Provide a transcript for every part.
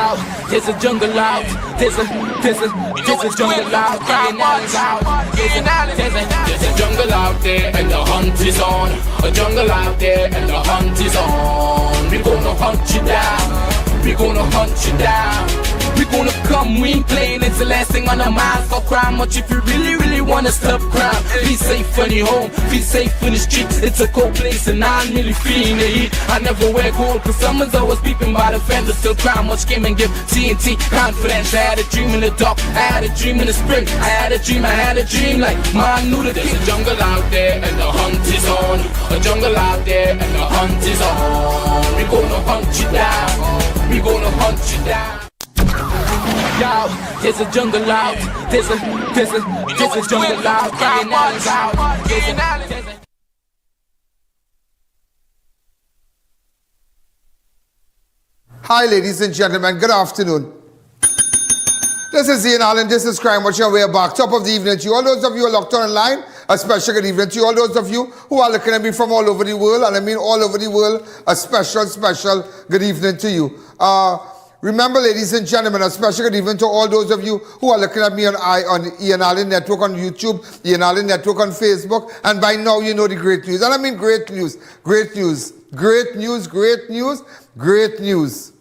Yo, there's a jungle out. There's a jungle out. There's a jungle out there and the hunt is on. A jungle out there and the hunt is on. We gonna hunt you down. We gonna hunt you down. We gonna come, we ain't playing, it's the last thing on our minds for crime. Much if you really wanna stop crime. Be safe when you're home, be safe in the streets. It's a cold place and I'm really feeling the heat. I never wear gold cause someone's always peeping by the fence. Still crime, much came and give TNT confidence. I had a dream in the dark, I had a dream in the spring. I had a dream like man knew that there's a jungle out there and the hunt is on. A jungle out there and the hunt is on. We gonna hunt you down. We gonna hunt you down. Yo, there's a jungle out. There's a jungle out. Hi, ladies and gentlemen. Good afternoon. This is I.A.N. This is Crime Watch. We're back. Top of the evening to you. All those of you who are locked on online, a special good evening to you. All those of you who are looking at me from all over the world, and I mean all over the world, a special good evening to you. Remember, ladies and gentlemen, a special good evening to all those of you who are looking at me on I.A.N. Network on YouTube, I.A.N. Network on Facebook, and by now you know the great news. And I mean great news, great news, great news, great news, great news.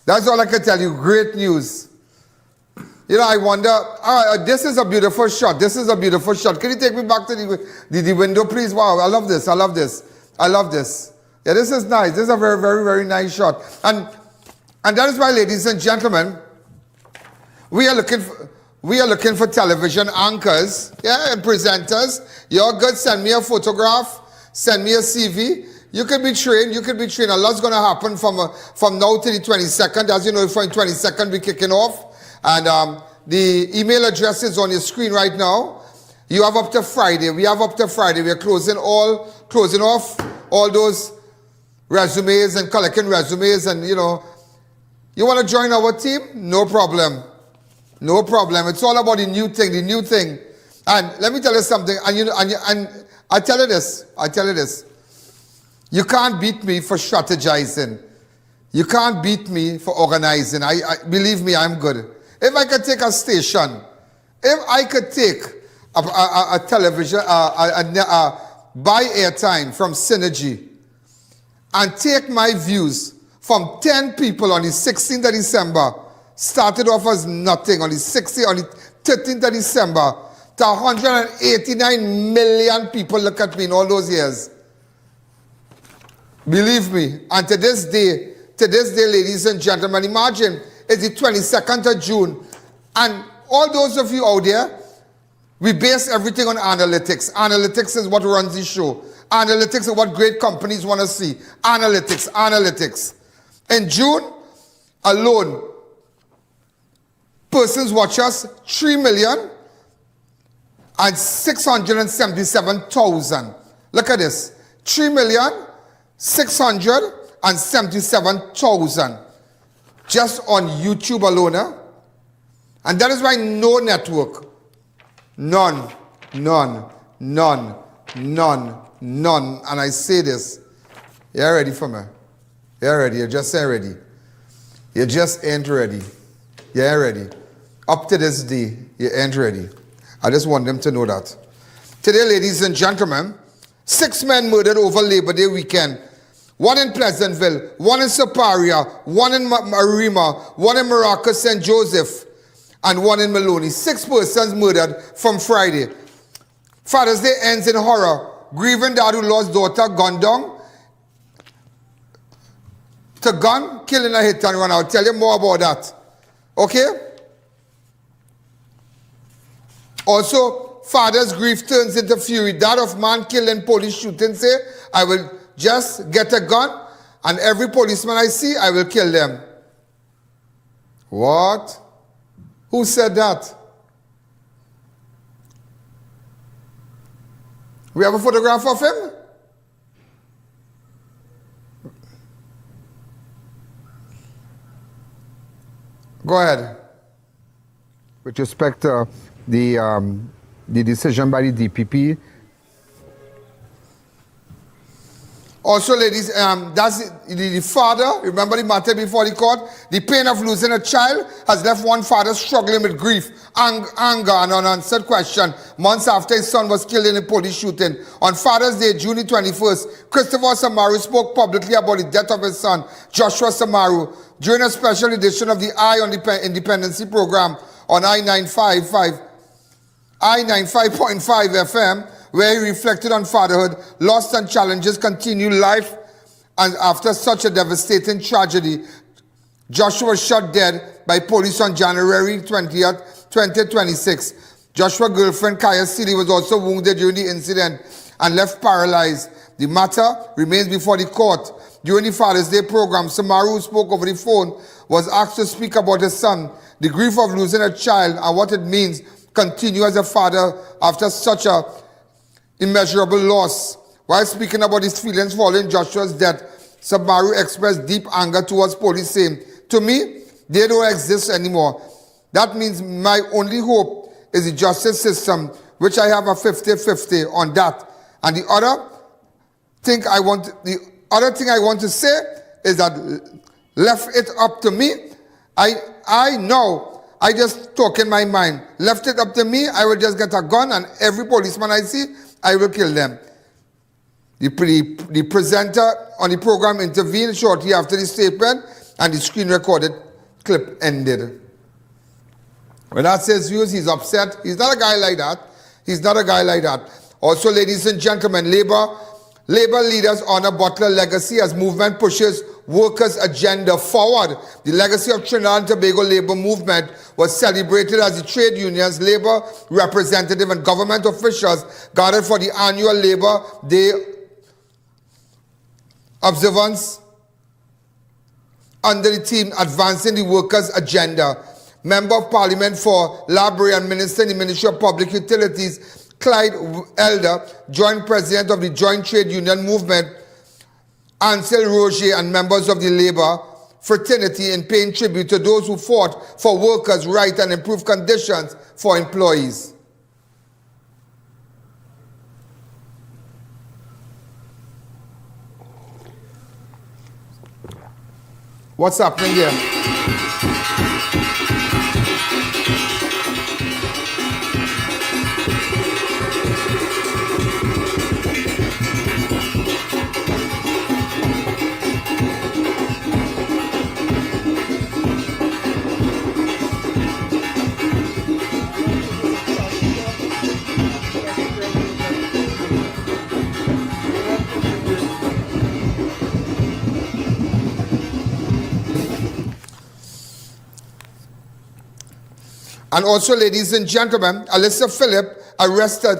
That's all I can tell you, great news. You know, I wonder, this is a beautiful shot, this is a beautiful shot. Can you take me back to the window, please? Wow, I love this, I love this, I love this. Yeah, this is nice, this is a very, very, very nice shot. And that is why, ladies and gentlemen, we are looking for television anchors, yeah, and presenters. You're good, send me a photograph, send me a CV. You could be trained, A lot's going to happen from now to the 22nd. As you know, from the 22nd, we're kicking off. And the email address is on your screen right now. You have up to Friday. We have up to Friday. We're closing off all those resumes and collecting resumes and, you know. You want to join our team? No problem. No problem. It's all about the new thing. And let me tell you something. And I tell you this. You can't beat me for strategizing. You can't beat me for organizing. Believe me, I'm good. If I could take a station, if I could take a television, buy airtime from Synergy and take my views from 10 people on the 16th of December, started off as nothing on the 13th of December, to 189 million people look at me in all those years. Believe me, and to this day, ladies and gentlemen, imagine it's the 22nd of June, and all those of you out there, we base everything on analytics. Analytics is what runs the show. Analytics is what great companies want to see. Analytics. In June alone, persons watch us 3,677,000. Look at this. 3,677,000 just on YouTube alone. And that is why no network, none. And I say this, you're ready for me. You're ready. You just ain't ready. You just ain't ready. You ain't ready. Up to this day, you ain't ready. I just want them to know that. Today, ladies and gentlemen, 6 men murdered over Labor Day weekend. 1 in Pleasantville, 1 in Superior, 1 in Marima, 1 in Morocco, St. Joseph, and 1 in Maloney. 6 persons murdered from Friday. Father's Day ends in horror. Grieving dad who lost daughter gunned down. To gun, killing a hit and run. I'll tell you more about that. Okay? Also, father's grief turns into fury. Dad of man killed in police shooting say, I will just get a gun and every policeman I see, I will kill them. What? Who said that? We have a photograph of him? Go ahead. With respect to the decision by the DPP. Also, ladies, that's the father. Remember the matter before the court? The pain of losing a child has left one father struggling with grief, anger, and unanswered question months after his son was killed in a police shooting. On Father's Day, June 21st, Christopher Samaroo spoke publicly about the death of his son, Joshua Samaroo, during a special edition of the I.A.N. Dependency program on I95.5 FM, where he reflected on fatherhood, loss and challenges, continued life, and after such a devastating tragedy. Joshua was shot dead by police on January 20th, 2026. Joshua's girlfriend, Kaya Seeley, was also wounded during the incident and left paralyzed. The matter remains before the court. During the Father's Day program, Samaroo, who spoke over the phone, was asked to speak about his son, the grief of losing a child, and what it means continue as a father after such a immeasurable loss. While speaking about his feelings following Joshua's death, Samaroo expressed deep anger towards police, saying, "To me, they don't exist anymore. That means my only hope is the justice system, which I have a 50-50 on that. And the other thing I want to say is that left it up to me. I know. I just talk in my mind. Left it up to me, I will just get a gun and every policeman I see, I will kill them." The presenter on the program intervened shortly after the statement and the screen recorded clip ended. When that says views, he's upset. He's not a guy like that. He's not a guy like that. Also, ladies and gentlemen, Labour leaders honor Butler legacy as movement pushes workers' agenda forward. The legacy of Trinidad and Tobago Labour movement was celebrated as the trade unions, Labour representative and government officials gathered for the annual Labour Day observance under the theme Advancing the Workers' Agenda. Member of Parliament for Robbery and Minister in the Ministry of Public Utilities, Clyde Elder, joint president of the Joint Trade Union Movement, Ansel Roger, and members of the Labour fraternity in paying tribute to those who fought for workers' rights and improved conditions for employees. What's happening here? And also, ladies and gentlemen, Alyssa Phillip arrested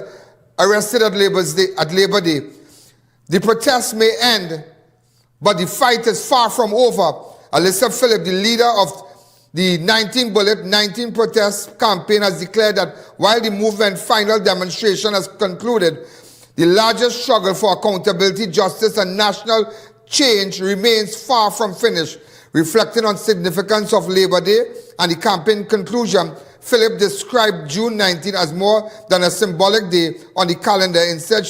at Labor Day. The protests may end, but the fight is far from over. Alyssa Phillip, the leader of the 19 Bullet 19 protest campaign, has declared that while the movement's final demonstration has concluded, the largest struggle for accountability, justice, and national change remains far from finished. Reflecting on significance of Labor Day and the campaign conclusion, Philip described June 19 as more than a symbolic day on the calendar. Instead,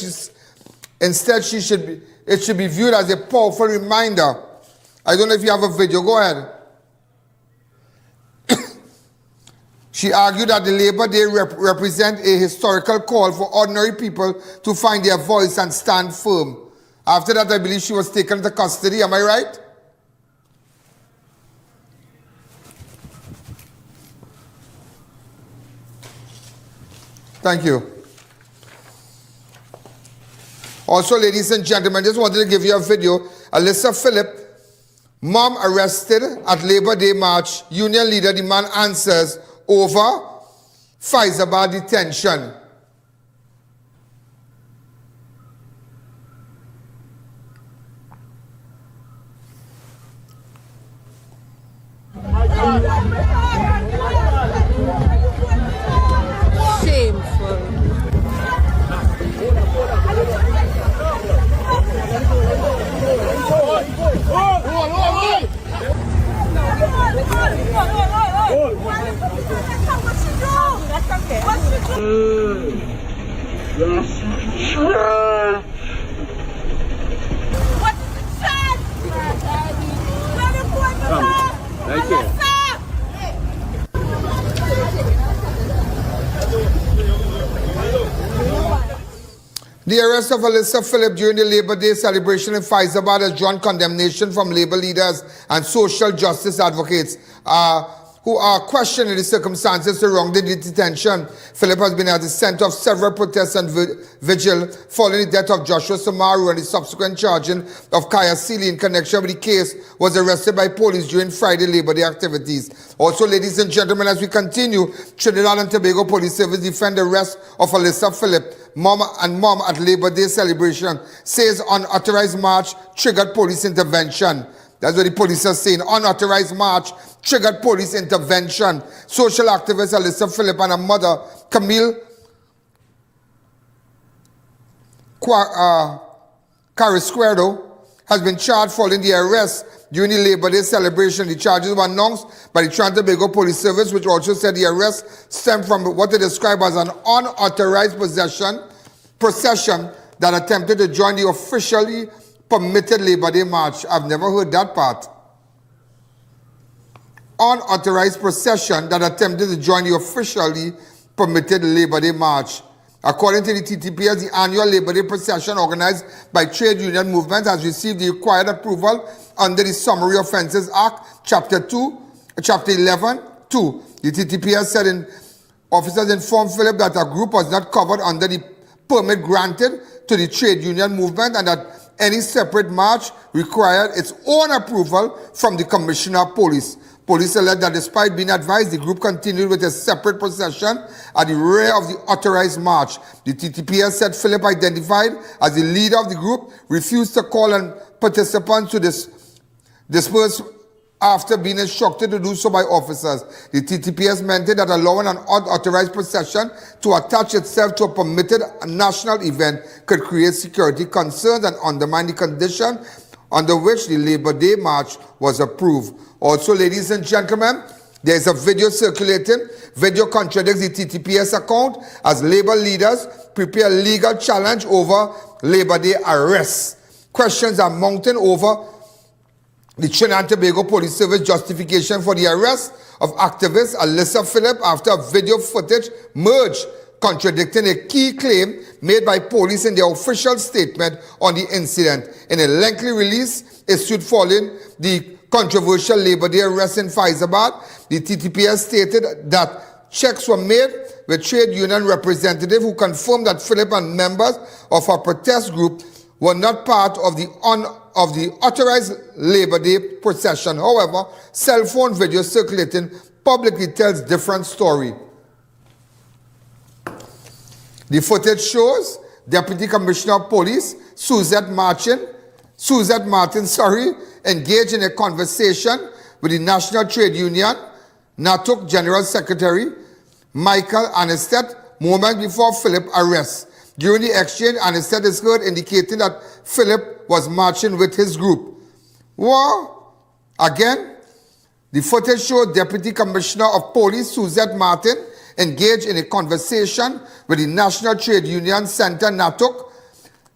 it should be viewed as a powerful reminder. I don't know if you have a video. Go ahead. She argued that the Labor Day represent a historical call for ordinary people to find their voice and stand firm. After that, I believe she was taken into custody. Am I right? Thank you. Also, ladies and gentlemen, just wanted to give you a video. Alyssa Phillip, mom arrested at Labor Day March. Union leader demand answers over Faizabad detention. The arrest of Alyssa Phillip during the Labor Day celebration in Faizabad has drawn condemnation from labor leaders and social justice advocates who are questioning the circumstances surrounding the detention. Phillip has been at the center of several protests and vigil following the death of Joshua Samaroo, and the subsequent charging of Kaya Seeley in connection with the case was arrested by police during Friday Labor Day activities. Also, ladies and gentlemen, as we continue, Trinidad and Tobago Police Service defend the arrest of Alyssa Phillip, mom at Labor Day celebration, says unauthorized march triggered police intervention. That's what the police are saying. Unauthorized march triggered police intervention. Social activist Alyssa Phillip and her mother, Camille Carrasquero, has been charged following the arrest during the Labor Day celebration. The charges were announced by the Trinidad and Tobago Police Service, which also said the arrest stemmed from what they describe as an unauthorized procession that attempted to join the officially permitted Labor Day march. I've never heard that part. Unauthorized procession that attempted to join the officially permitted Labor Day march. According to the TTPS, the annual Labor Day procession organized by trade union movement has received the required approval under the Summary Offences Act, Chapter 11, 2. The TTPS said officers informed Phillip that a group was not covered under the permit granted to the trade union movement and that any separate march required its own approval from the Commissioner of Police. Police alleged that despite being advised, the group continued with a separate procession at the rear of the authorized march. The TTPS said Phillip, identified as the leader of the group, refused to call on participants to disperse after being instructed to do so by officers. The TTPS maintained that allowing an unauthorized procession to attach itself to a permitted national event could create security concerns and undermine the condition under which the Labor Day march was approved. Also, ladies and gentlemen, there is a video circulating. Video contradicts the TTPS account as labor leaders prepare legal challenge over Labor Day arrests. Questions are mounting over the Trinidad and Tobago Police Service justification for the arrest of activist Alyssa Phillip after video footage merged contradicting a key claim made by police in their official statement on the incident. In a lengthy release issued following the controversial Labor Day arrest in Faizabad, the TTPS stated that checks were made with trade union representative who confirmed that Phillip and members of her protest group were not part of the authorized Labor Day procession. However, cell phone video circulating publicly tells different story. The footage shows Deputy Commissioner of Police Suzette Martin, engaged in a conversation with the National Trade Union NATUC General Secretary Michael Anistet moments before Phillip arrest. During the exchange, Anistet is heard indicating that Phillip was marching with his group. Well, again, the footage showed Deputy Commissioner of Police Suzette Martin engaged in a conversation with the National Trade Union Center NATUC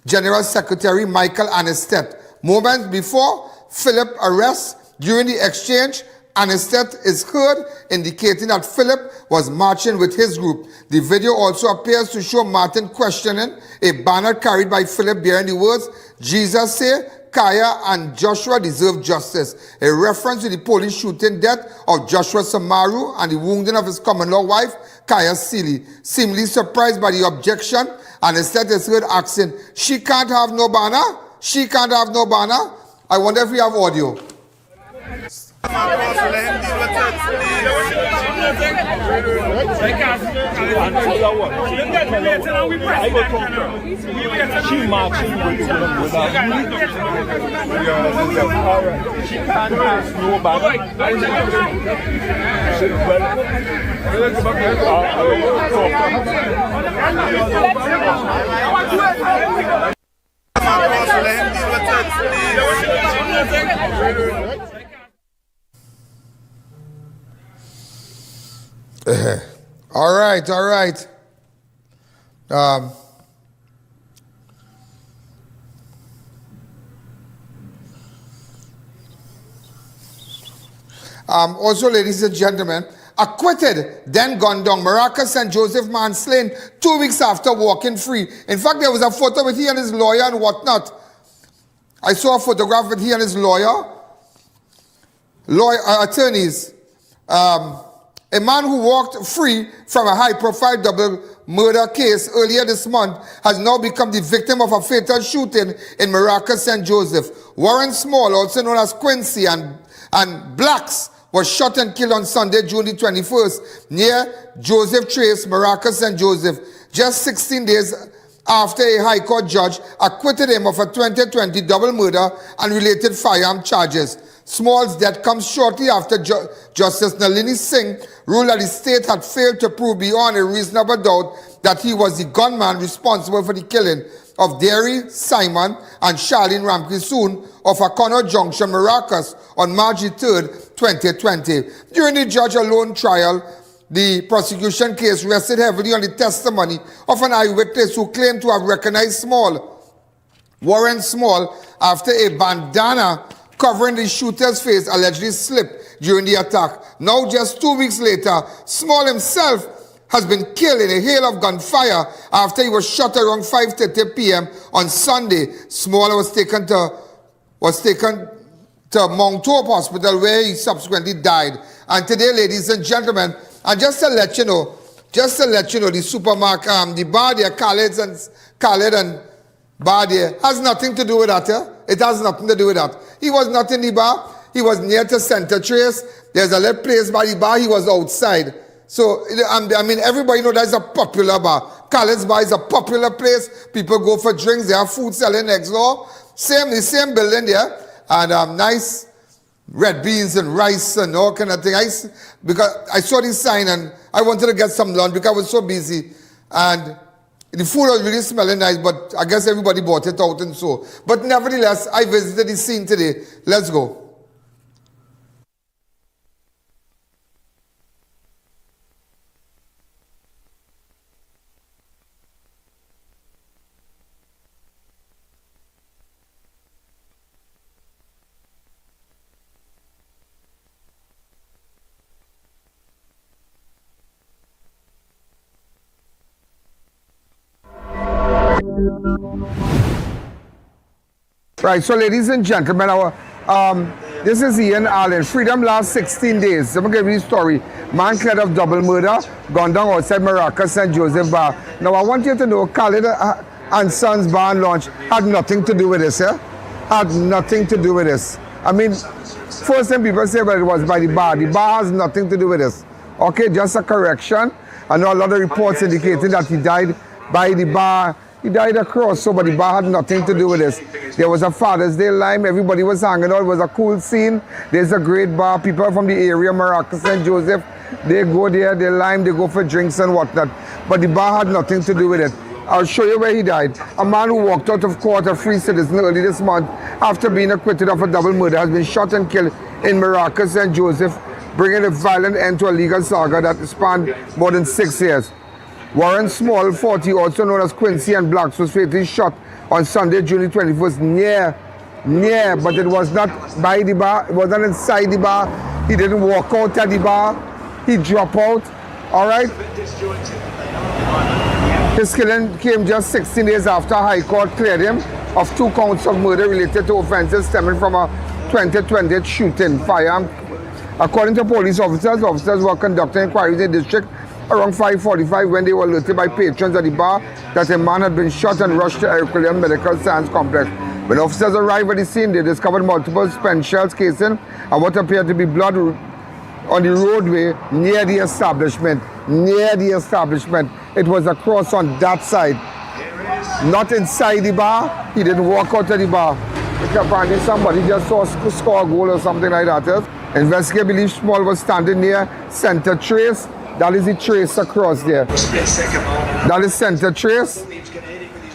General Secretary Michael Anistet. Moments before Phillip arrest, during the exchange, Anistet is heard indicating that Phillip was marching with his group. The video also appears to show Martin questioning a banner carried by Phillip bearing the words, "Jesus say, Kaya and Joshua deserve justice," a reference to the police shooting death of Joshua Samaroo and the wounding of his common-law wife, Kaya Seeley. Seemingly surprised by the objection, Anistet is heard asking, "She can't have no banner? She can't have no banner?" I wonder if we have audio. She marching with she can't have no banner. All right. Also, ladies and gentlemen, acquitted, then gunned down. Maracas St. Joseph man slain 2 weeks after walking free. In fact, there was a photo with he and his lawyer and whatnot. I saw a photograph with he and his attorneys. A man who walked free from a high-profile double murder case earlier this month has now become the victim of a fatal shooting in Maracas St. Joseph. Warren Small, also known as Quincy, and Blacks was shot and killed on Sunday, June the 21st, near Joseph Trace, Maracas St. Joseph, just 16 days after a High Court judge acquitted him of a 2020 double murder and related firearm charges. Small's death comes shortly after Justice Nalini Singh ruled that the state had failed to prove beyond a reasonable doubt that he was the gunman responsible for the killing of Derry Simon and Charlene Ramkisoon of O'Connor Junction, Maracas, on March 3rd, 2020. During the judge-alone trial, the prosecution case rested heavily on the testimony of an eyewitness who claimed to have recognized Warren Small, after a bandana covering the shooter's face allegedly slipped during the attack. Now, just 2 weeks later, Small himself has been killed in a hail of gunfire after he was shot around 5:30 p.m. on Sunday. Small was taken to Mount Hope Hospital, where he subsequently died. And today, ladies and gentlemen, and just to let you know, the supermarket, the bar there, Khaled and bar there, has nothing to do with that. It has nothing to do with that. He was not in the bar. He was near to Center Trace. There's a little place by the bar. He was outside. So, I mean, everybody knows that's a popular bar. Khaled's bar is a popular place. People go for drinks. There are food selling next door. The same building there. And nice red beans and rice and all kind of thing. Because I saw this sign and I wanted to get some lunch because I was so busy. And the food was really smelling nice, but I guess everybody bought it out and so. But nevertheless, I visited the scene today. Let's go. Right, so ladies and gentlemen, this is I.A.N. Freedom last 16 days. I'm going to give you the story. Man cleared of double murder, gone down outside Maracas St. Joseph bar. Now, I want you to know, Khaled and Sons bar and launch had nothing to do with this, Had nothing to do with this. I mean, first time people say, well, it was by the bar. The bar has nothing to do with this. Okay, just a correction. I know a lot of reports indicating that he died by the bar. He died across, so but the bar had nothing to do with this. There was a Father's Day lime, everybody was hanging out, it was a cool scene. There's a great bar, people from the area, Maracas St. Joseph, they go there, they lime, they go for drinks and whatnot. But the bar had nothing to do with it. I'll show you where he died. A man who walked out of court, a free citizen, early this month, after being acquitted of a double murder, has been shot and killed in Maracas St. Joseph, bringing a violent end to a legal saga that spanned more than 6 years. Warren Small, 40, also known as Quincy, and Blacks, was fatally shot on Sunday, June 21st, near, but it was not by the bar, it was not inside the bar. He didn't walk out at the bar, he dropped out, all right? His killing came just 16 days after High Court cleared him of 2 counts of murder related to offenses stemming from a 2020 shooting firearm. According to police officers were conducting inquiries in the district around 5:45 when they were alerted by patrons at the bar that a man had been shot and rushed to Herculean Medical Science Complex. When officers arrived at the scene, they discovered multiple spent shells casing and what appeared to be blood on the roadway near the establishment. It was across on that side, not inside the bar. He didn't walk out of the bar. Apparently somebody just saw score a goal or something like that. Investigators believe Small was standing near Center Trace. That is the trace across there. That is Center Trace.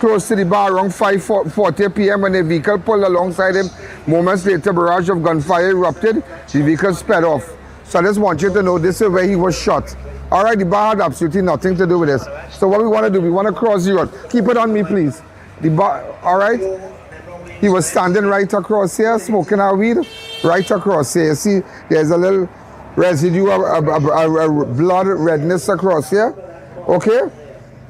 Close to the bar around 5:40 p.m. when a vehicle pulled alongside him. Moments later, a barrage of gunfire erupted. The vehicle sped off. So I just want you to know this is where he was shot. All right, the bar had absolutely nothing to do with this. So what we want to do, we want to cross the road. Keep it on me, please. The bar, all right? He was standing right across here, smoking our weed, right across here. You see, there's a little residue of blood redness across here. Okay?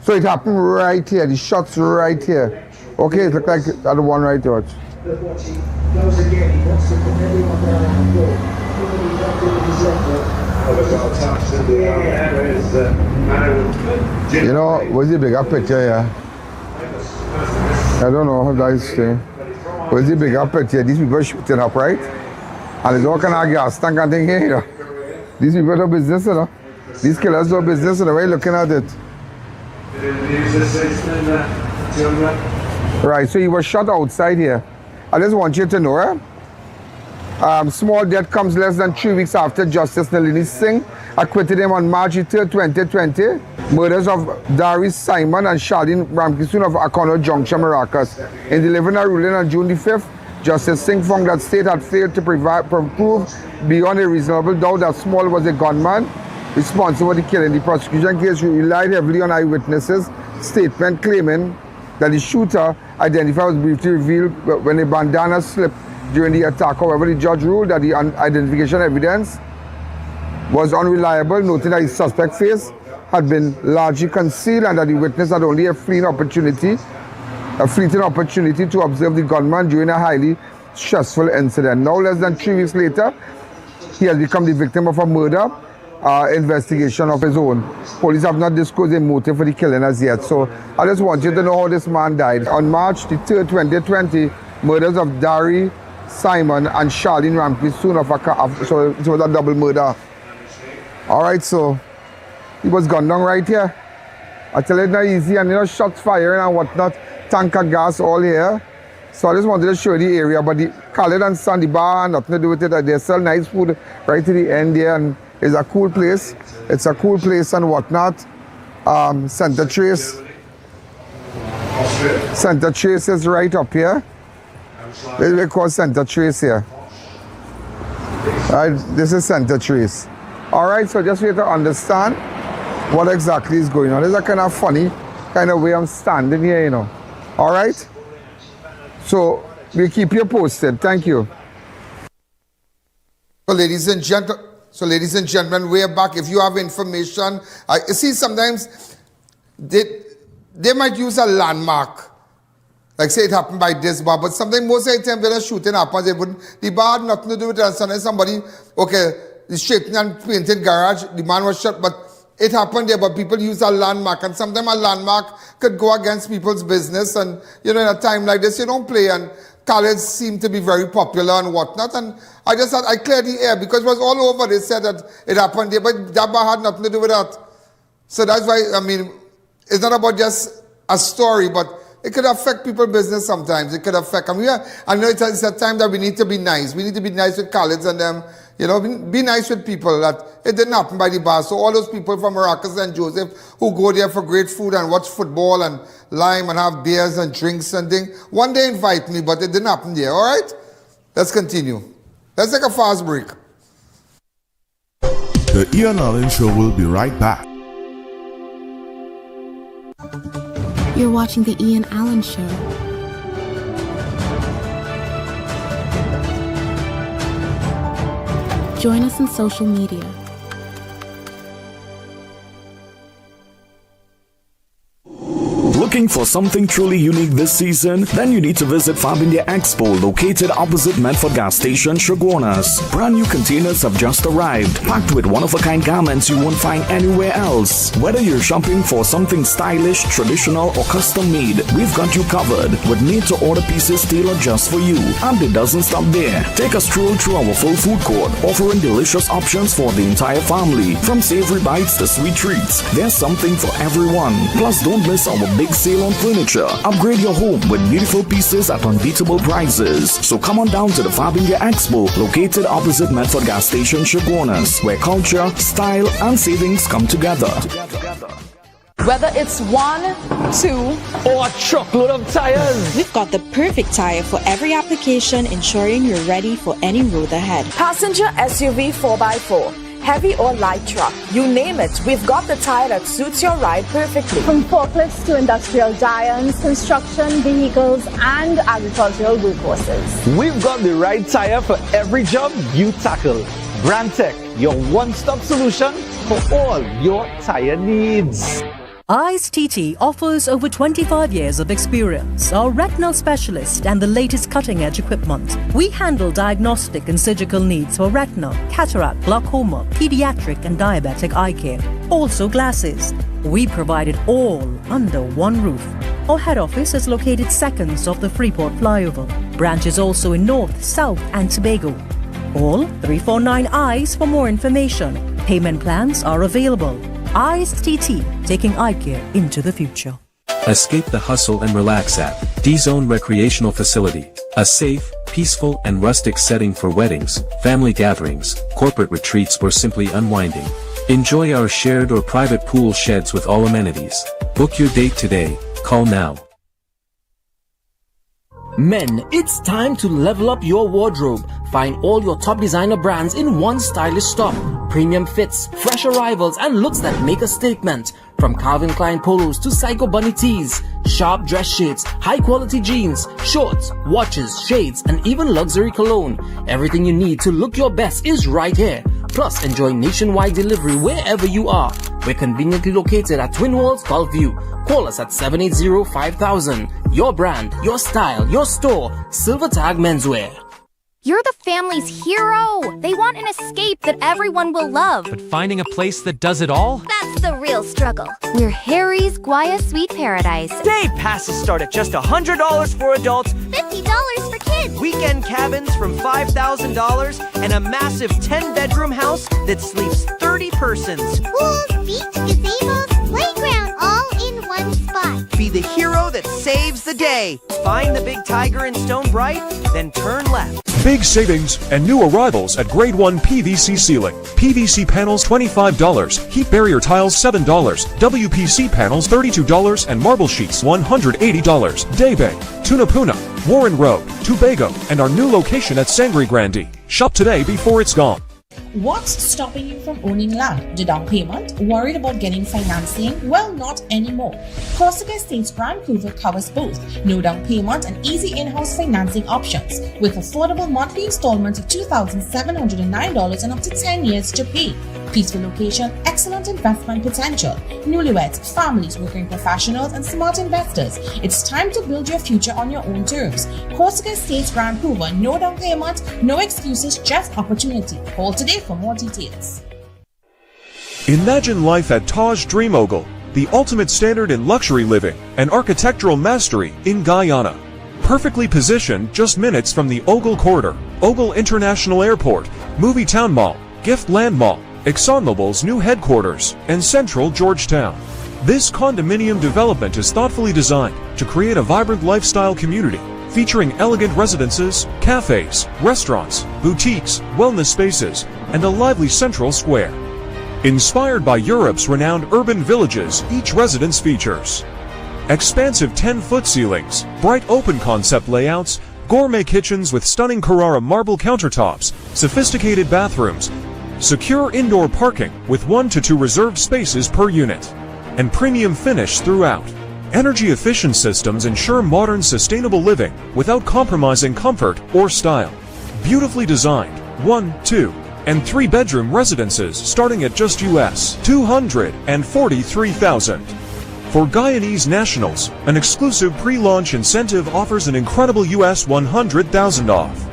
So it happened right here. The shots right here. Okay, it looked like that one right here. You know, what's the bigger picture here? I don't know how that is saying. What's the bigger picture? These people shooting up, right? And there's all kind of gas tank and thing here, you know. These people do business, you know. These killers do business, you know. Why are you looking at it? Right, so he was shot outside here. I just want you to know, small death comes less than 3 weeks after Justice Nalini Singh acquitted him on March 3, 2020. Murders of Dari Simon and Charlene Ramkissoon of Akono Junction, Maracas. In delivering a ruling on June the 5th, Justice Singh found that state had failed to prove beyond a reasonable doubt that Small was a gunman responsible for the killing. The prosecution case relied heavily on eyewitnesses' statement claiming that the shooter identified was briefly revealed when a bandana slipped during the attack. However, the judge ruled that the identification evidence was unreliable, noting that the suspect's face had been largely concealed and that the witness had only a fleeting opportunity to observe the gunman during a highly stressful incident. Now, less than 3 weeks later, he has become the victim of a murder investigation of his own. Police have not disclosed a motive for the killing as yet. So I just want you to know how this man died. On March the 3rd, 2020, murders of Dari Simon and Charlene Ramkissoon so it was a double murder. All right, so he was gunned down right here. I tell you, it's not easy, and you know, shots firing and whatnot, tanker gas all here. So I just wanted to show you the area, but the Khaled and Sandy bar, nothing to do with it. They sell nice food right to the end there, and it's a cool place. It's a cool place and whatnot. Center Trace is right up here. This is what we call Center Trace here. Right, this is Center Trace. All right, so just for you to understand what exactly is going on. It's a kind of funny kind of way I'm standing here, you know. All right? So we'll keep you posted. Thank you. So ladies and gentlemen, we're back. If you have information, you see sometimes they might use a landmark. Like say it happened by this bar, but sometimes most of the time when a shooting happens, the bar had nothing to do with it. Somebody, okay, the straightened and painted garage, the man was shot, but it happened there, but people use a landmark, and sometimes a landmark could go against people's business, and you know, in a time like this, you don't play, and college seemed to be very popular and whatnot, and I just thought I cleared the air, because it was all over, they said that it happened there, but that bar had nothing to do with that. So that's why, I mean, it's not about just a story, but it could affect people's business sometimes. It could affect, and I know it's a time that we need to be nice. We need to be nice with college and them. You know, be nice with people. That it didn't happen by the bar. So all those people from Maracas and Joseph who go there for great food and watch football and lime and have beers and drinks and things, one day invite me, but it didn't happen there. All right? Let's continue. Let's take a fast break. The I.A.N Show will be right back. You're watching the I.A.N Show. Join us on social media. Looking for something truly unique this season? Then you need to visit Fabindia Expo, located opposite Medford Gas Station, Shogunas. Brand new containers have just arrived, packed with one-of-a-kind garments you won't find anywhere else. Whether you're shopping for something stylish, traditional, or custom-made, we've got you covered with made-to-order pieces tailored just for you. And it doesn't stop there. Take a stroll through our full food court, offering delicious options for the entire family. From savory bites to sweet treats, there's something for everyone. Plus, don't miss our big sale on furniture. Upgrade your home with beautiful pieces at unbeatable prices. So come on down to the Fabindia Expo, located opposite Medford Gas Station, Shogunas, where culture, style, and savings come together. Whether it's 1, 2, or a truckload of tires, we've got the perfect tire for every application, ensuring you're ready for any road ahead. Passenger SUV 4x4. Heavy or light truck, you name it, we've got the tire that suits your ride perfectly. From forklifts to industrial giants, construction vehicles, and agricultural workhorses. we've got the right tire for every job you tackle. Brand Tech, your one-stop solution for all your tire needs. I.A.N TT offers over 25 years of experience, are retinal specialist and the latest cutting-edge equipment. We handle diagnostic and surgical needs for retinal, cataract, glaucoma, pediatric and diabetic eye care. Also glasses. We provide it all under one roof. Our head office is located seconds off the Freeport flyover. Branches also in North, South and Tobago. Call 349 eyes for more information. Payment plans are available. I.A.N TT, taking eye care into the future. Escape the hustle and relax at D-Zone Recreational Facility. A safe, peaceful and rustic setting for weddings, family gatherings, corporate retreats or simply unwinding. Enjoy our shared or private pool sheds with all amenities. Book your date today. Call now. Men, it's time to level up your wardrobe. Find all your top designer brands in one stylish stop. Premium fits, fresh arrivals, and looks that make a statement. From Calvin Klein polos to Psycho Bunny tees, sharp dress shades, high-quality jeans, shorts, watches, shades, and even luxury cologne. Everything you need to look your best is right here. Plus, enjoy nationwide delivery wherever you are. We're conveniently located at Twin Walls, Gulfview. Call us at 780-5000. Your brand, your style, your store, Silver Tag Menswear. You're the family's hero. They want an escape that everyone will love. But finding a place that does it all? That's the real struggle. We're Harry's Guaya Sweet Paradise. Day passes start at just $100 for adults, $50 for kids. Weekend cabins from $5,000, and a massive 10-bedroom house that sleeps 30 persons. Pools, beach, gazebos, playground, all in one spot. Be the hero that saves the day. Find the Big Tiger in Stone Bright, then turn left. Big savings and new arrivals at Grade 1 PVC ceiling. PVC panels $25, heat barrier tiles $7, WPC panels $32, and marble sheets $180. Daybay, Tunapuna, Warren Road, Tobago, and our new location at Sangre Grande. Shop today before it's gone. What's stopping you from owning land? The down payment? Worried about getting financing? Well, not anymore. Corsica Estates Grand Couver covers both. No down payment and easy in-house financing options with affordable monthly installments of $2,709 and up to 10 years to pay. Peaceful location, excellent investment potential. Newlyweds, families, working professionals, and smart investors. It's time to build your future on your own terms. Corsica Estates Grand Couver, no down payment, no excuses, just opportunity. Call today for more details. Imagine life at Taj Dream Ogle, the ultimate standard in luxury living and architectural mastery in Guyana. Perfectly positioned just minutes from the Ogle Corridor, Ogle International Airport, Movie Town Mall, Gift Land Mall, ExxonMobil's new headquarters, and central Georgetown. This condominium development is thoughtfully designed to create a vibrant lifestyle community featuring elegant residences, cafes, restaurants, boutiques, wellness spaces, and a lively central square. Inspired by Europe's renowned urban villages, each residence features expansive 10-foot ceilings, bright open concept layouts, gourmet kitchens with stunning Carrara marble countertops, sophisticated bathrooms, secure indoor parking with 1 to 2 reserved spaces per unit, and premium finish throughout. Energy-efficient systems ensure modern, sustainable living without compromising comfort or style. Beautifully designed 1, 2, and 3-bedroom residences starting at just US $243,000. For Guyanese nationals, an exclusive pre-launch incentive offers an incredible US $100,000 off.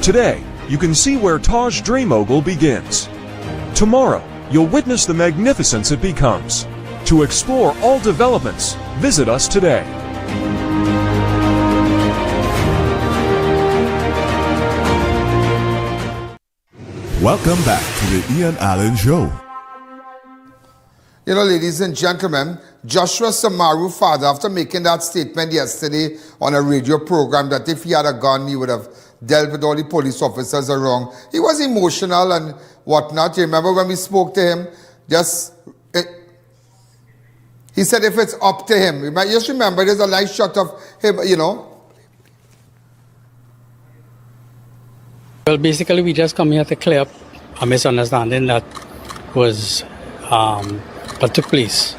Today, you can see where Taj Dream Ogle begins. Tomorrow, you'll witness the magnificence it becomes. To explore all developments, visit us today. Welcome back to the Ian Allen Show. You know, ladies and gentlemen, Joshua Samaroo, father, after making that statement yesterday on a radio program that if he had a gun, he would have dealt with all the police officers around. He was emotional and whatnot. You remember when we spoke to him? He said if it's up to him. Just remember, there's a live shot of him, you know. Well, basically, we just come here to clear up a misunderstanding that was that took place.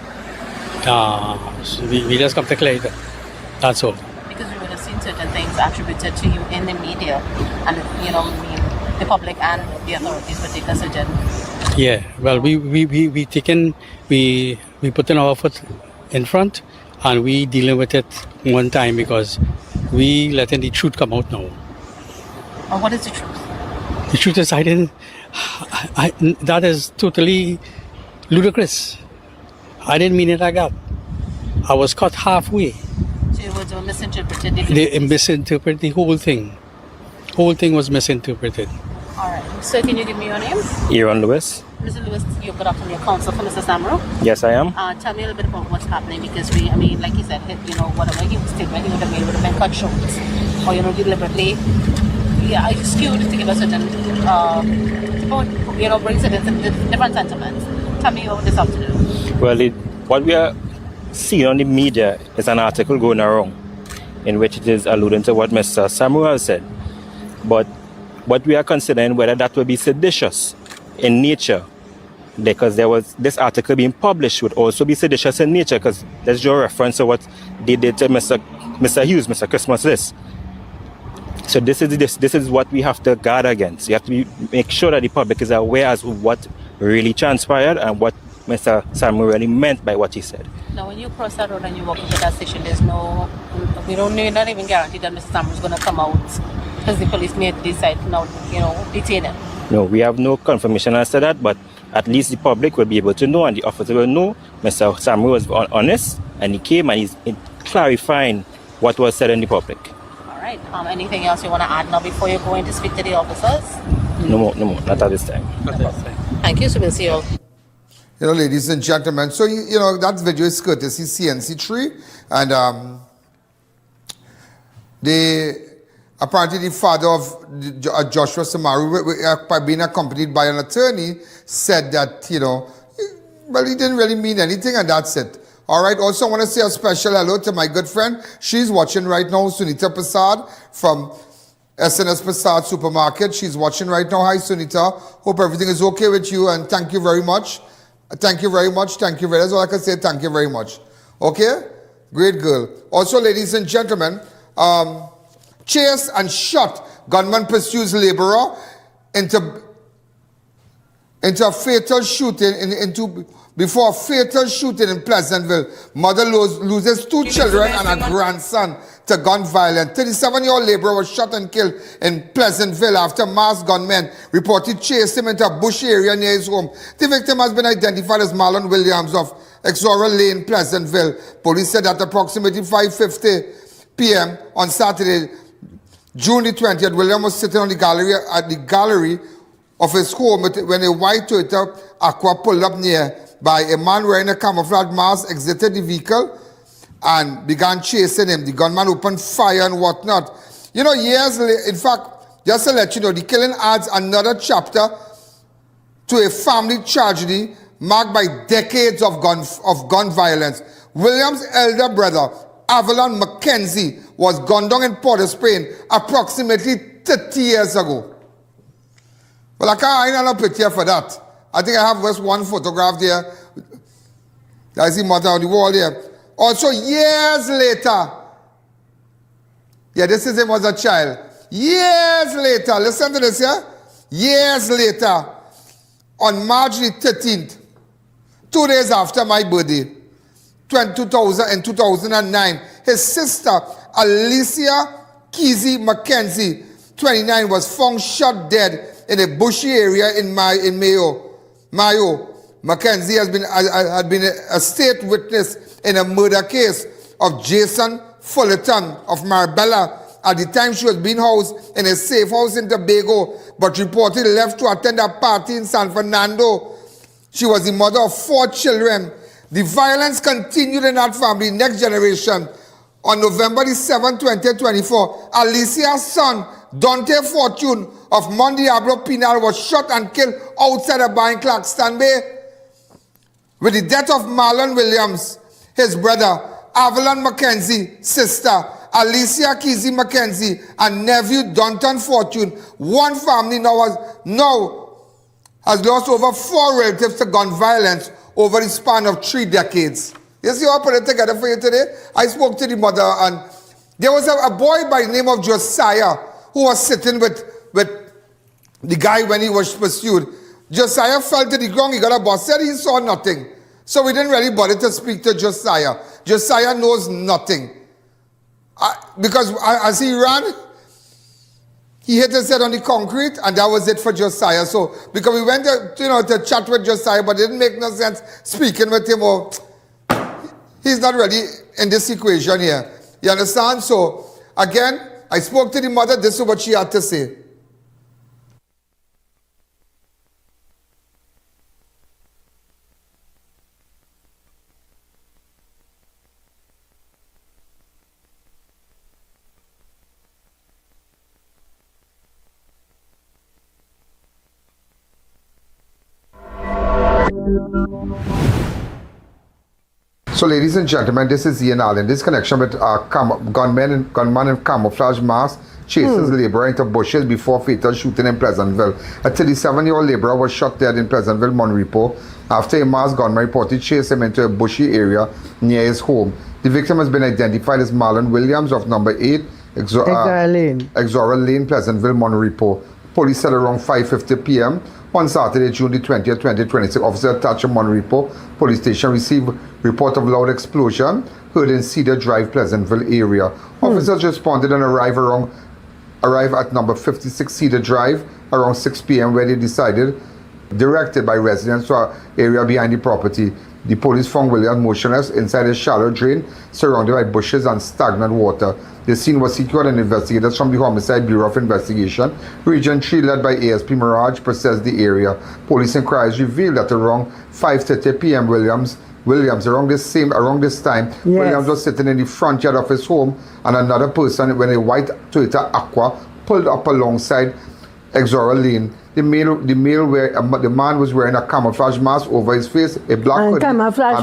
So we just come to clear it. That's all. Because we would have seen certain things attributed to you in the media, and you know, the public and the authorities would take a certain. Yeah, well, we put in our foot in front, and we dealing with it one time because we letting the truth come out now. And what is the truth? The truth is, that is totally ludicrous. I didn't mean it like that. I was caught halfway. So your words were misinterpreted? They misinterpreted the whole thing. Whole thing was misinterpreted. All right. Sir, can you give me your name? Aaron Lewis. Mr. Lewis, you've got up from your counsel for Mr. Samaroo. Yes, I am. Tell me a little bit about what's happening because like he said, whatever he statement he would have made would have been cut short or, deliberately, skewed to give us certain, bring certain different sentiments. Tell me what this up to do. Well, what we are seeing on the media is an article going around in which it is alluding to what Mr. Samaroo has said. But what we are considering whether that will be seditious in nature, because there was this article being published would also be seditious in nature, because there's your reference to what they did to Mr. Hughes, Mr. Christmas List. So this is what we have to guard against. You have to make sure that the public is aware as to what really transpired and what Mr. Samaroo really meant by what he said. Now, when you cross that road and you walk into that station, we're not even guaranteed that Mr. Samaroo is going to come out because the police may decide now, detain him. No, we have no confirmation as to that, but at least the public will be able to know and the officer will know Mr. Samaroo was honest and he came and he's clarifying what was said in the public. All right. Anything else you want to add now before you go in to speak to the officers? No more, not at this time. Thank you, so we'll see you all. Ladies and gentlemen, so, that video is courtesy CNC3, and apparently the father of Joshua Samaroo, being accompanied by an attorney, said that, he didn't really mean anything, and that's it. All right, also I want to say a special hello to my good friend. She's watching right now, Sunita Prasad from SNS Prasad Supermarket. She's watching right now. Hi, Sunita. Hope everything is okay with you, and thank you very much. Thank you very much. Thank you very much. That's all I can say. Thank you very much. Okay? Great girl. Also, ladies and gentlemen, chase and shot. Gunman pursues laborer into a fatal shooting before a fatal shooting in Pleasantville. Mother loses 2 children and a grandson to gun violence. 37-year-old laborer was shot and killed in Pleasantville after masked gunmen reported chased him into a bush area near his home. The victim has been identified as Marlon Williams of Exora Lane, Pleasantville. Police said at approximately 5:50 p.m. on Saturday, June the 20th, Williams was sitting on the gallery of his home when a white Toyota Aqua pulled up near by a man wearing a camouflage mask, exited the vehicle and began chasing him. The gunman opened fire and whatnot. Years later, in fact, just to let you know, the killing adds another chapter to a family tragedy marked by decades of gun violence. Williams' elder brother, Avalon Mackenzie, was gunned down in Port of Spain approximately 30 years ago. Well, I can't have a picture for that. I think I have just one photograph there. That's the mother on the wall there. Also, years later, this is him as a child. Years later, listen to this here. Years later, on March the 13th, 2 days after my birthday, 2009, his sister, Alicia Kesey Mackenzie, 29, was found shot dead in a bushy area in Mayo. Mackenzie had been a state witness in a murder case of Jason Fullerton of Marbella. At the time, she was being housed in a safe house in Tobago, but reportedly left to attend a party in San Fernando. She was the mother of 4 children. The violence continued in that family. Next generation. On November the 7th, 2024, Alicia's son, Dante Fortune of Mount Diablo Penal, was shot and killed outside a bar in Clarkston Bay. With the death of Marlon Williams, his brother, Avalon Mackenzie, sister, Alicia Kesey Mackenzie, and nephew, Danton Fortune, one family now has lost over 4 relatives to gun violence over the span of 3 decades. You see how I put it together for you today? I spoke to the mother, and there was a boy by the name of Josiah who was sitting with the guy, when he was pursued, Josiah fell to the ground, he got a bus, said he saw nothing. So we didn't really bother to speak to Josiah. Josiah knows nothing. Because as he ran, he hit his head on the concrete, and that was it for Josiah. So, because we went to chat with Josiah, but it didn't make no sense speaking with him, or he's not really in this equation here. You understand? So, again, I spoke to the mother, this is what she had to say. So, ladies and gentlemen, this is Ian Allen. This connection with gunman in camouflage mask chases laborer into bushes before fatal shooting in Pleasantville. A 37-year-old laborer was shot dead in Pleasantville, Monrepo, after a masked gunman reportedly chased him into a bushy area near his home. The victim has been identified as Marlon Williams of number 8 Exora Lane, Pleasantville, Monrepo. Police said around 5:50 p.m. on Saturday, June the 20th, 2026, officer attached to Monrepo police station received report of loud explosion heard in Cedar Drive, Pleasantville area. Officers responded and arrived at number 56 Cedar Drive around 6 p.m. where they directed by residents to an area behind the property. The police found Williams motionless inside a shallow drain surrounded by bushes and stagnant water. The scene was secured and investigators from the Homicide Bureau of Investigation, Region 3, led by ASP Mirage, processed the area. Police inquiries revealed that around 5:30 p.m. Williams around this time, Williams was sitting in the front yard of his home, and another person when a white Toyota Aqua pulled up alongside Exora Lane. The man was wearing a camouflage mask over his face, a black hoodie, and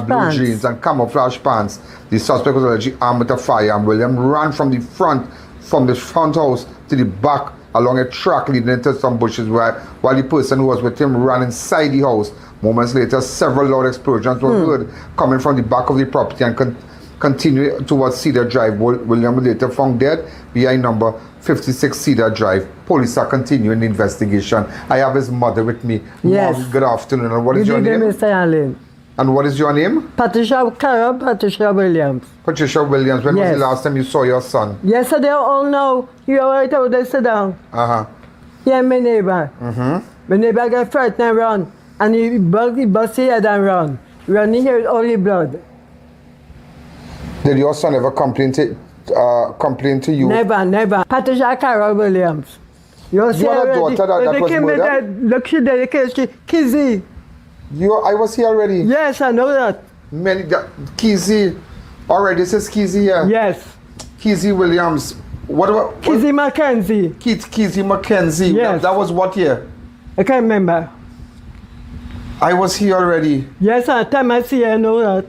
blue jeans and camouflage pants. The suspect was allegedly armed with a firearm. William ran from the front house to the back along a track leading into some bushes, while the person who was with him ran inside the house. Moments later, several loud explosions were heard coming from the back of the property and continued towards Cedar Drive. William was later found dead behind number 56 Cedar Drive. Police are continuing the investigation. I have his mother with me. Yes. Mom, good afternoon. And what is your name? Mr. Allen. And what is your name? Patricia Williams. Patricia Williams. When was the last time you saw your son? Yesterday, all now. You are right out there, sit down. Yeah, my neighbor. My neighbor got frightened and run. And he bust his head and run. Running here with all the blood. Did your son ever complain to you? Never. Patricia Carol Williams. You had a daughter that was murdered? Look, she dedicated Kizzy. I was here already. Yes, I know that. Kizzy. Alright, this is Kizzy here. Yes. Kizzy Williams. What Kizzy Mackenzie. Kizzy Mackenzie. Yes. That was what year? I can't remember. I was here already. Yes, at the time I see her, I know that.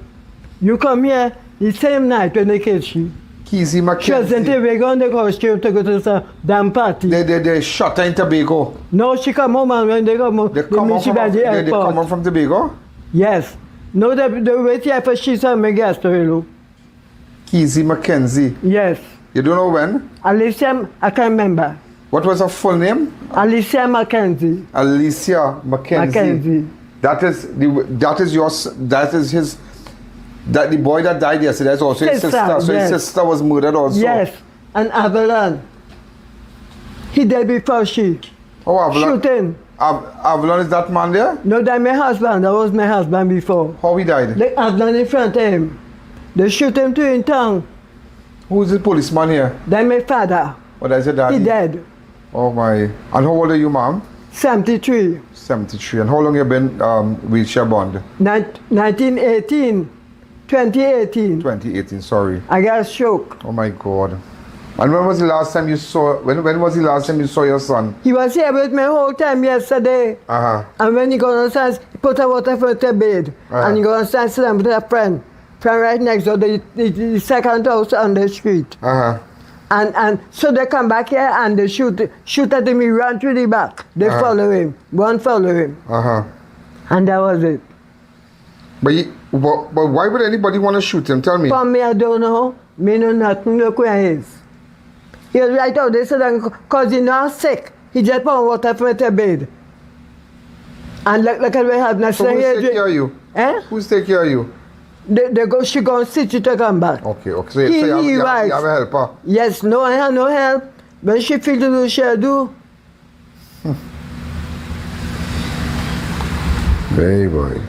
You come here the same night when they catch you. Kizzy Mackenzie. She was in Tobago and they go straight to go to some damn party. They shot her in Tobago? No, she come home and when they come home, they meet she by the airport. They come home from Tobago? Yes. No, they wait here for she and me gas to hello. Kizzy Mackenzie? Yes. You don't know when? Alicia, I can't remember. What was her full name? Alicia Mackenzie. Alicia Mackenzie. That is the boy that died yesterday. That's also his sister. So his sister was murdered also. Yes. And Avalon. He died before she. Oh, Avalon. Shooting. Avalon is that man there? No, that's my husband. That was my husband before. How he died? They Avalon in front of him. They shoot him too in town. Who is the policeman here? That's my father. What is your daddy? He dead. Oh my. And how old are you, ma'am? 73. 73. And how long you been wheelchair bound? 2018, sorry. I got a stroke. Oh my God. And when was the last time you saw your son? He was here with me whole time yesterday. And when he got downstairs, he put a water for the bed. And he got downstairs with a friend right next door, the second house on the street. And so they come back here and they shoot at him, he run through the back. They follow him. One follow him. And that was it. But why would anybody want to shoot him? Tell me. For me, I don't know. Me know nothing. Look where he is. He was right out there, so because he's not sick. He just pour water from the bed. And like we have now. So who's take care of you? Who's take care of you? She go and sit to come back. Okay. So you have a helper? Yes, no, I have no help. When she feel to do, she'll do. Very boy.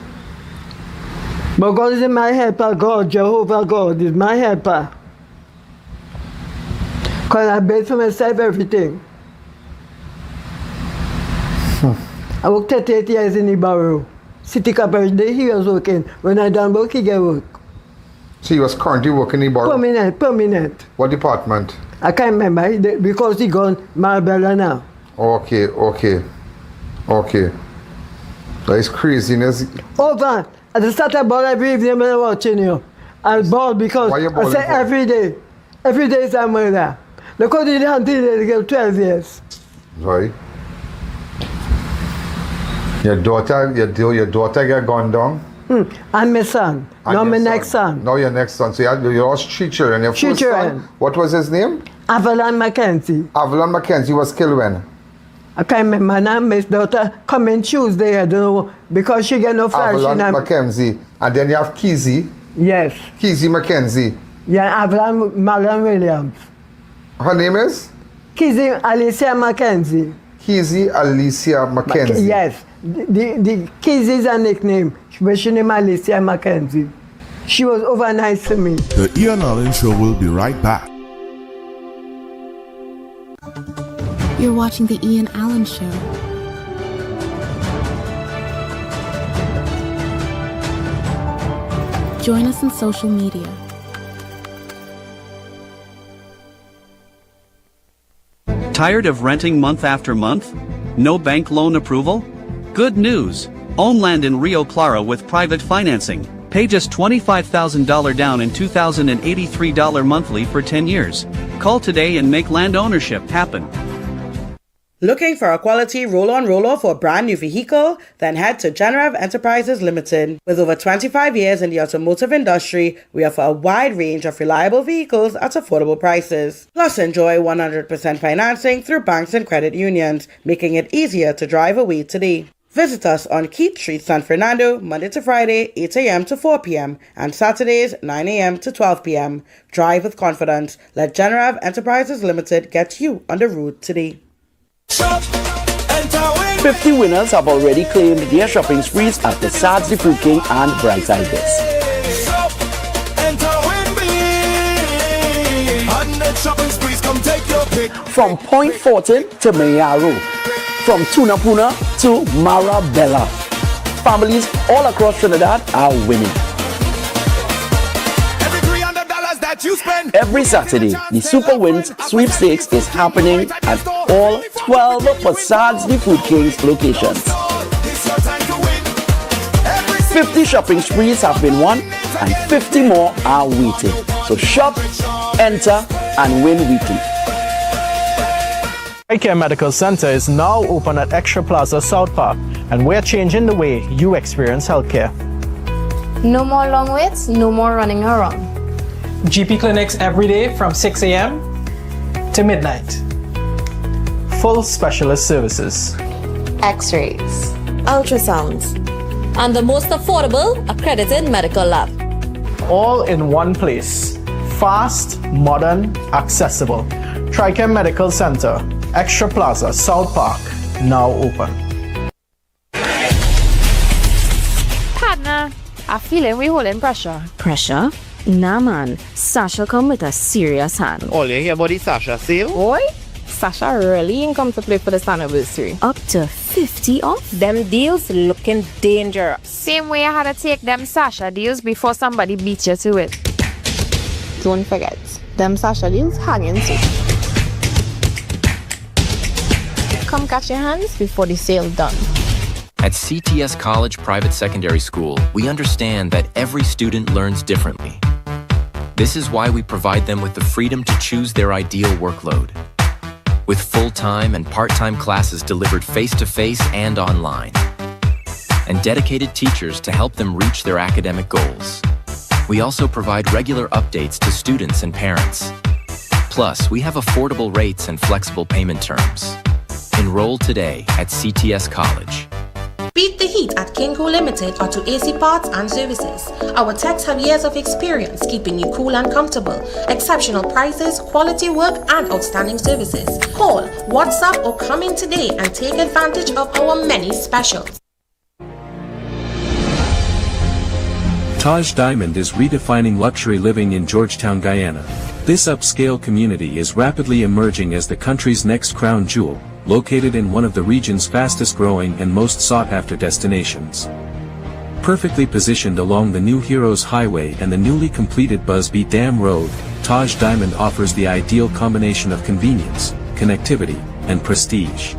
But God is my helper, God, Jehovah God is my helper. Because I paid for myself everything. I worked 38 years in the borough. City Corporation, he was working. When I done work, he get work. So he was currently working in the borough? Permanent. What department? I can't remember, because he gone Marbella now. Okay. That is craziness. Over. At the start I ball every evening when I'm watching you. I ball because I say every day is a murder. Look how they did until they get 12 years. Sorry. Your daughter get gone down? And my son. Now my next son. Now your next son. So you lost 3 children. Your first son, what was his name? Avalon Mackenzie. Avalon Mackenzie was killed when? I can't remember now. My daughter come in Tuesday, I don't know, because she get no flash. Avalon Mackenzie. And then you have Kizzy. Yes. Kizzy Mackenzie. Yeah, Avalon Marlon Williams. Her name is? Kizzy Alicia Mackenzie. Kizzy Alicia Mackenzie. Yes. The Kizzy is a nickname, but she named Alicia Mackenzie. She was over nice to me. The Ian Allen Show will be right back. You're watching The Ian Allen Show. Join us on social media. Tired of renting month after month? No bank loan approval? Good news! Own land in Rio Claro with private financing. Pay just $25,000 down and $2,083 monthly for 10 years. Call today and make land ownership happen. Looking for a quality roll-on roll-off for a brand new vehicle? Then head to Generav Enterprises Limited. With over 25 years in the automotive industry, we offer a wide range of reliable vehicles at affordable prices. Plus, enjoy 100% financing through banks and credit unions, making it easier to drive away today. Visit us on Keith Street, San Fernando, Monday to Friday, 8 a.m. to 4 p.m. and Saturdays, 9 a.m. to 12 p.m. Drive with confidence. Let Generav Enterprises Limited get you on the road today. 50 winners have already claimed their shopping sprees at the Sards, the Fruit King and Bright Ibis. From Point Fortin to Mayaro, from Tunapuna to Marabella, families all across Trinidad are winning. Every Saturday, the Super Wins Sweepstakes is happening at all 12 Sards the Food Kings locations. 50 shopping sprees have been won and 50 more are waiting. So shop, enter and win weekly. I.A.N Medical Center is now open at Extra Plaza South Park, and we're changing the way you experience healthcare. No more long waits, no more running around. GP clinics every day from 6 a.m. to midnight. Full specialist services. X-rays. Ultrasounds. And the most affordable accredited medical lab. All in one place. Fast, modern, accessible. I.A.N Medical Center, Extra Plaza, South Park, now open. Partner, I feel we holding pressure. Pressure? Nah man, Sasha come with a serious hand. All you hear about the Sasha sale? Boy, Sasha really ain't come to play for this anniversary. Up to 50 off? Them deals looking dangerous. Same way I had to take them Sasha deals before somebody beat you to it. Don't forget, them Sasha deals hanging too. Come catch your hands before the sale done. At CTS College Private Secondary School, we understand that every student learns differently. This is why we provide them with the freedom to choose their ideal workload. With full-time and part-time classes delivered face-to-face and online. And dedicated teachers to help them reach their academic goals. We also provide regular updates to students and parents. Plus, we have affordable rates and flexible payment terms. Enroll today at CTS College. Beat the heat at Kinko Limited Auto AC Parts and Services. Our techs have years of experience keeping you cool and comfortable. Exceptional prices, quality work, and outstanding services. Call, WhatsApp, or come in today and take advantage of our many specials. Taj Diamond is redefining luxury living in Georgetown, Guyana. This upscale community is rapidly emerging as the country's next crown jewel, located in one of the region's fastest-growing and most sought-after destinations. Perfectly positioned along the New Heroes Highway and the newly completed Busby Dam Road, Taj Diamond offers the ideal combination of convenience, connectivity, and prestige.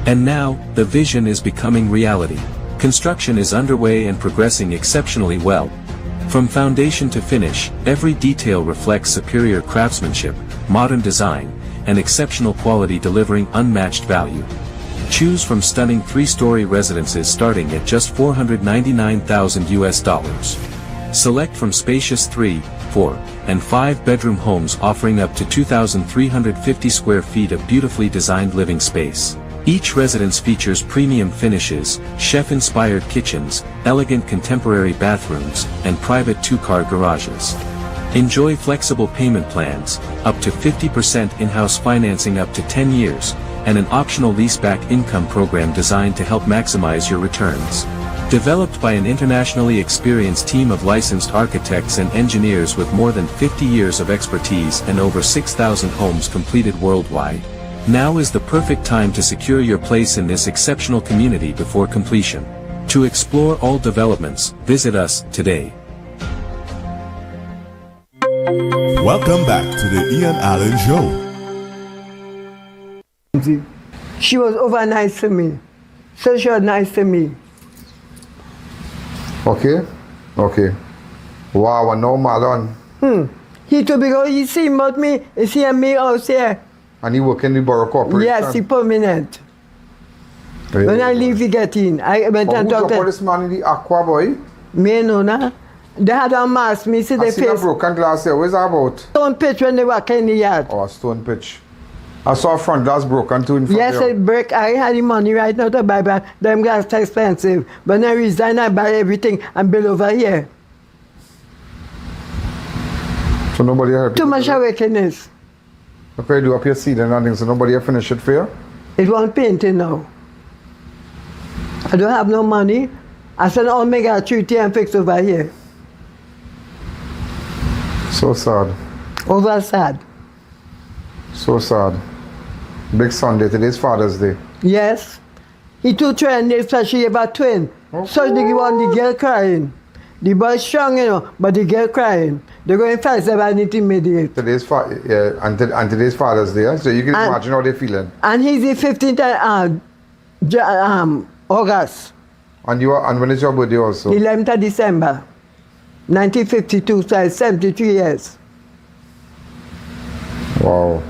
And now, the vision is becoming reality. Construction is underway and progressing exceptionally well. From foundation to finish, every detail reflects superior craftsmanship, modern design, and exceptional quality, delivering unmatched value. Choose from stunning 3-story residences starting at just $499,000. Select from spacious 3, 4, and 5-bedroom homes offering up to 2,350 square feet of beautifully designed living space. Each residence features premium finishes, chef-inspired kitchens, elegant contemporary bathrooms, and private 2-car garages. Enjoy flexible payment plans, up to 50% in-house financing up to 10 years, and an optional leaseback income program designed to help maximize your returns. Developed by an internationally experienced team of licensed architects and engineers with more than 50 years of expertise and over 6,000 homes completed worldwide. Now is the perfect time to secure your place in this exceptional community before completion. To explore all developments, visit us today. Welcome back to the Ian Allen Show. She was over nice to me. So she was nice to me. Okay. Wow, no Malon. He told me, he see about me, he see me out here. And he work in the Borough Corporation? Yes, he permanent. Really? When I leave, he get in. I went and talked to this man in the Aqua Boy? Me no, nah. They had a mask, me see the face. I see a broken glass here. What's that about? Stone pitch when they walk in the yard. Oh, a stone pitch. I saw a front glass broken too in front yes, it break. I had the money right now to buy back. Them glass too expensive. But when I resign, I buy everything and build over here. So nobody help you? Too much awakeness. Okay, do up your seed and nothing, so nobody have finished it for you? It won't painting now. I don't have no money. I said, I'll make a treaty and fix over here. So sad. Over sad. So sad. Big Sunday, today's Father's Day. Yes. He too trendy, especially about twin. Okay. So they want the girl crying. The boy strong, you know, but the girl crying. They're going fast about it immediate. Today's today's Father's Day, so you can imagine how they're feeling. And he's the 15th August. And when is your birthday also? 11th of December, 1952, so it's 73 years. Wow.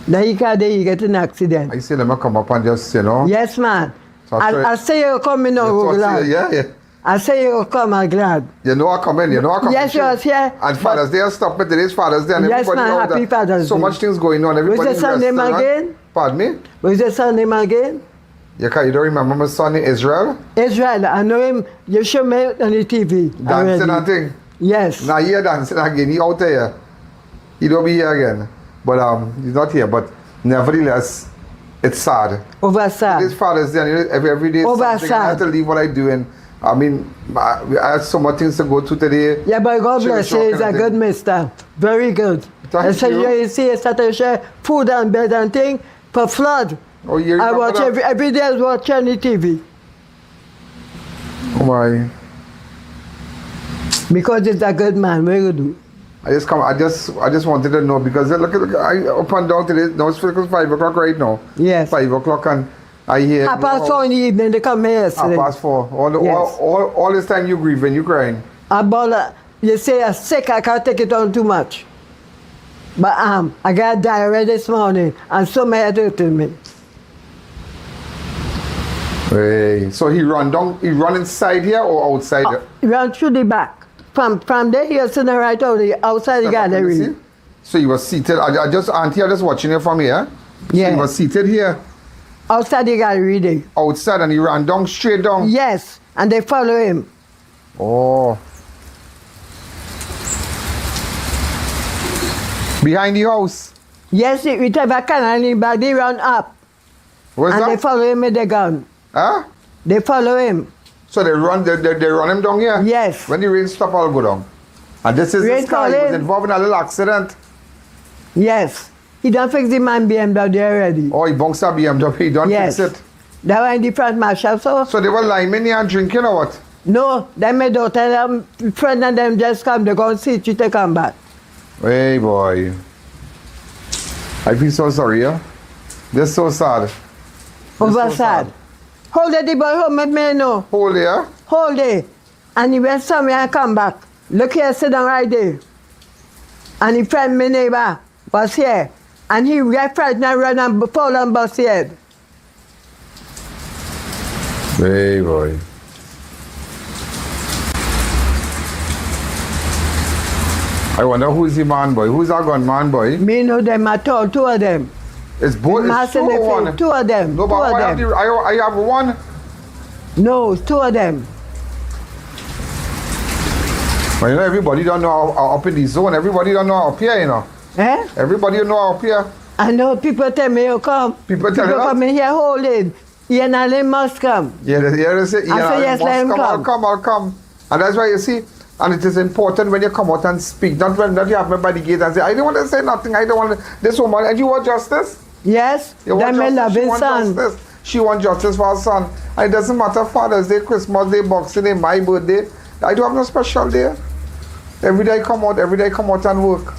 Now he get an accident. I say let me come up and just, you know. Yes, man. So I say you're coming now, glad. Yeah. I say you'll come, I'm glad. You know I come in, Yes, you was here. And Father's Day, stop with today's Father's Day. And yes, everybody man, happy Father's Day. So much things going on. Everybody was the son name again? Pardon me? Was the son name again? You don't remember my son in Israel? Israel, I know him. You show me on the TV. Dancing and thing? Yes. Now here dancing again. He out there. He don't be here again. But he's not here. But nevertheless, it's sad. Over sad. Today's Father's Day. And every day over something. sad. I have to leave what I do. And I mean, I have so much things to go to today. Yeah, but God bless you. He's a good mister. Very good. Thank you. You see, I start to share food and bed and thing for flood. Oh, yeah. I watch every day. I watch on the TV. Oh my. Because he's a good man. Very good. I just wanted to know because look, I up and down today. Now it's 5 o'clock right now. Yes. 5 o'clock and I hear. 4:30 in the evening. They come here yesterday. 4:30. All this time you grieving, you crying. You say I'm sick. I can't take it on too much. But I got diarrhea this morning and so my head hurting me. Hey, so he run inside here or outside? He ran through the back. From there, he was sitting right outside the gallery. So he was seated. I just watching you from here. Yeah. So he was seated here Outside the gallery there. Outside, and he ran down, straight down? Yes, and they follow him. Oh. Behind the house? Yes, we take a canal in the back, they run up. What's and that? they follow him with the gun. Huh? They follow him. So they run him down here? Yes. When the rain stop, I'll go down. And this is his car, he was involved in a little accident? Yes. He done fix the man BMW already. Oh, he bunks a BMW, he done fix it? That was in the front marshal, so. So they were lying in here and drinking or what? No, then my daughter, friend and them just come, they go and see you to come back. Hey boy. I feel so sorry, yeah? This is so sad. Over sad. Hold the boy home with me now. Hold it, yeah? Hold it. And he went somewhere and come back. Look here, sit down right there. And he friend, my neighbor, was here. And he got frightened and ran and fall on bus head. Hey boy. I wonder who's the man boy? Who's that gun man boy? Me know them at all, two of them. It's both, it's two or one? Two of them. No, but I have one. No, two of them. But you know, everybody don't know how up in the zone. Everybody don't know how up here, you know. Eh? Everybody don't know how up here. I know people tell me, you come. People tell you that? Come in here holding. I.A.N and must come. Yeah, they say, yes, let him come. I'll come. And that's why you see, and it is important when you come out and speak, not when you have me by the gate and say, I don't want to say nothing, I don't want to, this woman, and you want justice? Yes, that's my loving son. Justice. She wants justice for her son. And it doesn't matter Father's Day, Christmas Day, Boxing Day, my birthday. I don't have no special day. Every day I come out and work.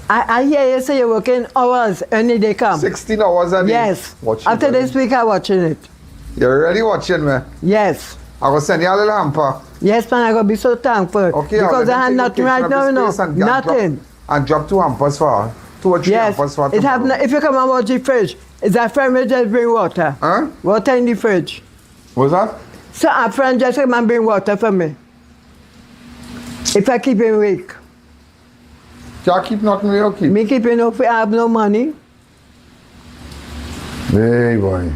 I hear you say you're working hours any day come. 16 hours a day. Yes. Watching After this week I'm watching it. You're already watching me? Yes. I will send you a little hamper. Yes, man, I'm going to be so thankful. Okay, because I have nothing right now, nothing. And drop 2 hampers for her. 2 or 3 hampers for her. If you come and watch the fridge, it's a friend will just bring water. Huh? Water in the fridge. What's that? So a friend just come and bring water for me. If I keep him weak. You keep nothing real keep? Me keeping up, I have no money. Hey boy.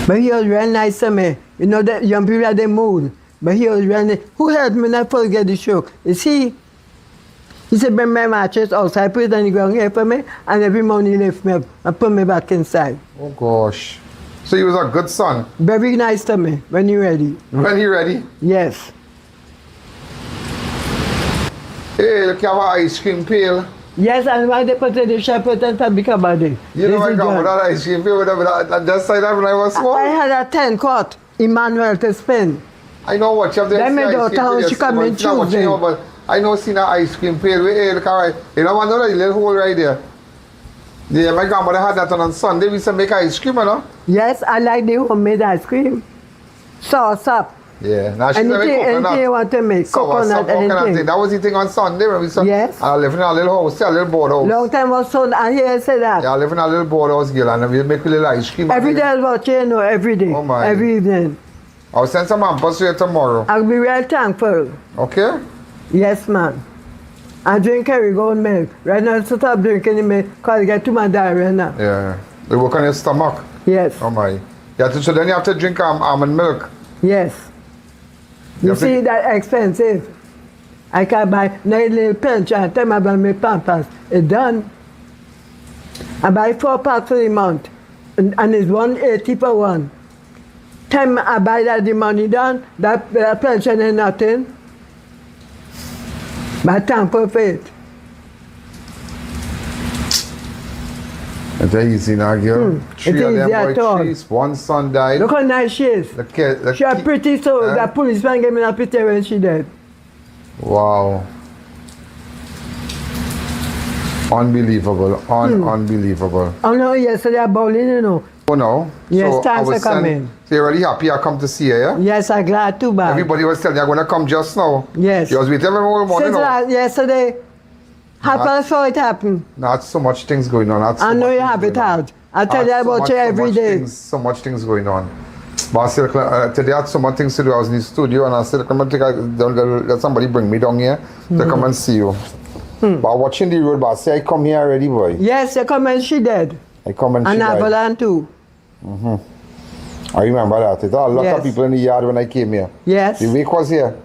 But he was real nice to me. You know that young people had the mood. But he was real nice. Who helped me not forget the shock? You see, he said, bring my mattress outside, put it on the ground here for me, and every morning he lift me up and put me back inside. Oh gosh. So he was a good son? Very nice to me, when he ready. When he ready? Yes. Hey, look, you have an ice cream pail. Yes, and why they put it in the shop and fabric about it. You know I got with that ice cream pail with that side when I was small? I had a 10 quart, Emmanuel to spin. I know what you have there. Then my daughter, she come in Tuesday. But I know seen an ice cream pail. Hey, look, all right. You know what, that little hole right there? Yeah, my grandmother had that on Sunday. We used to make ice cream, you know? Yes, I like the homemade ice cream. Sauce up. Yeah, now she's anything you want to make, coconut, anything. That was the thing on Sunday when we saw. Yes. I live in a little house, a little board house. Long time was so, I hear you say that. Yeah, I live in a little board house, girl, and we make a little ice cream. Every day I was watching, you know, every day. Oh my. Every evening. I'll send some hampers to you tomorrow. I'll be real thankful. Okay? Yes, man. I drink Kerrygold milk. Right now, I stop drinking the milk because I get too much diarrhea now. Yeah. They work on your stomach? Yes. Oh my. So then you have to drink almond milk? Yes. You see, that expensive. I can buy a little pinch and tell me about my pampers. It's done. I buy 4 packs for the month. And it's 180 per one. Time I buy that the money done, that pension is nothing. But thankful for it. It's easy now, girl. 3 of them boys, 1 son died. Look how nice she is. She's pretty, so that policeman gave me a picture when she died. Wow. Unbelievable. Unbelievable. Oh no, yesterday I bowling, you know. Oh no? Yes, so thanks for coming. So you're really happy I come to see you, yeah? Yes, I'm glad too, bad. Everybody was telling you I'm going to come just now. Yes. You was waiting every morning. Yesterday, happened so it happened. Not so much things going on. I know you have it out. I tell you about you every day. So much things going on. But I still, today I had so much things to do. I was in the studio and I said, come and let somebody bring me down here to come and see you. But watching the road, but I say I come here already, boy. Yes, you come and she dead. I come and she And died. Avalanche too. I remember that. There are a lot Yes. of people in the yard when I came here. Yes. The wake was here.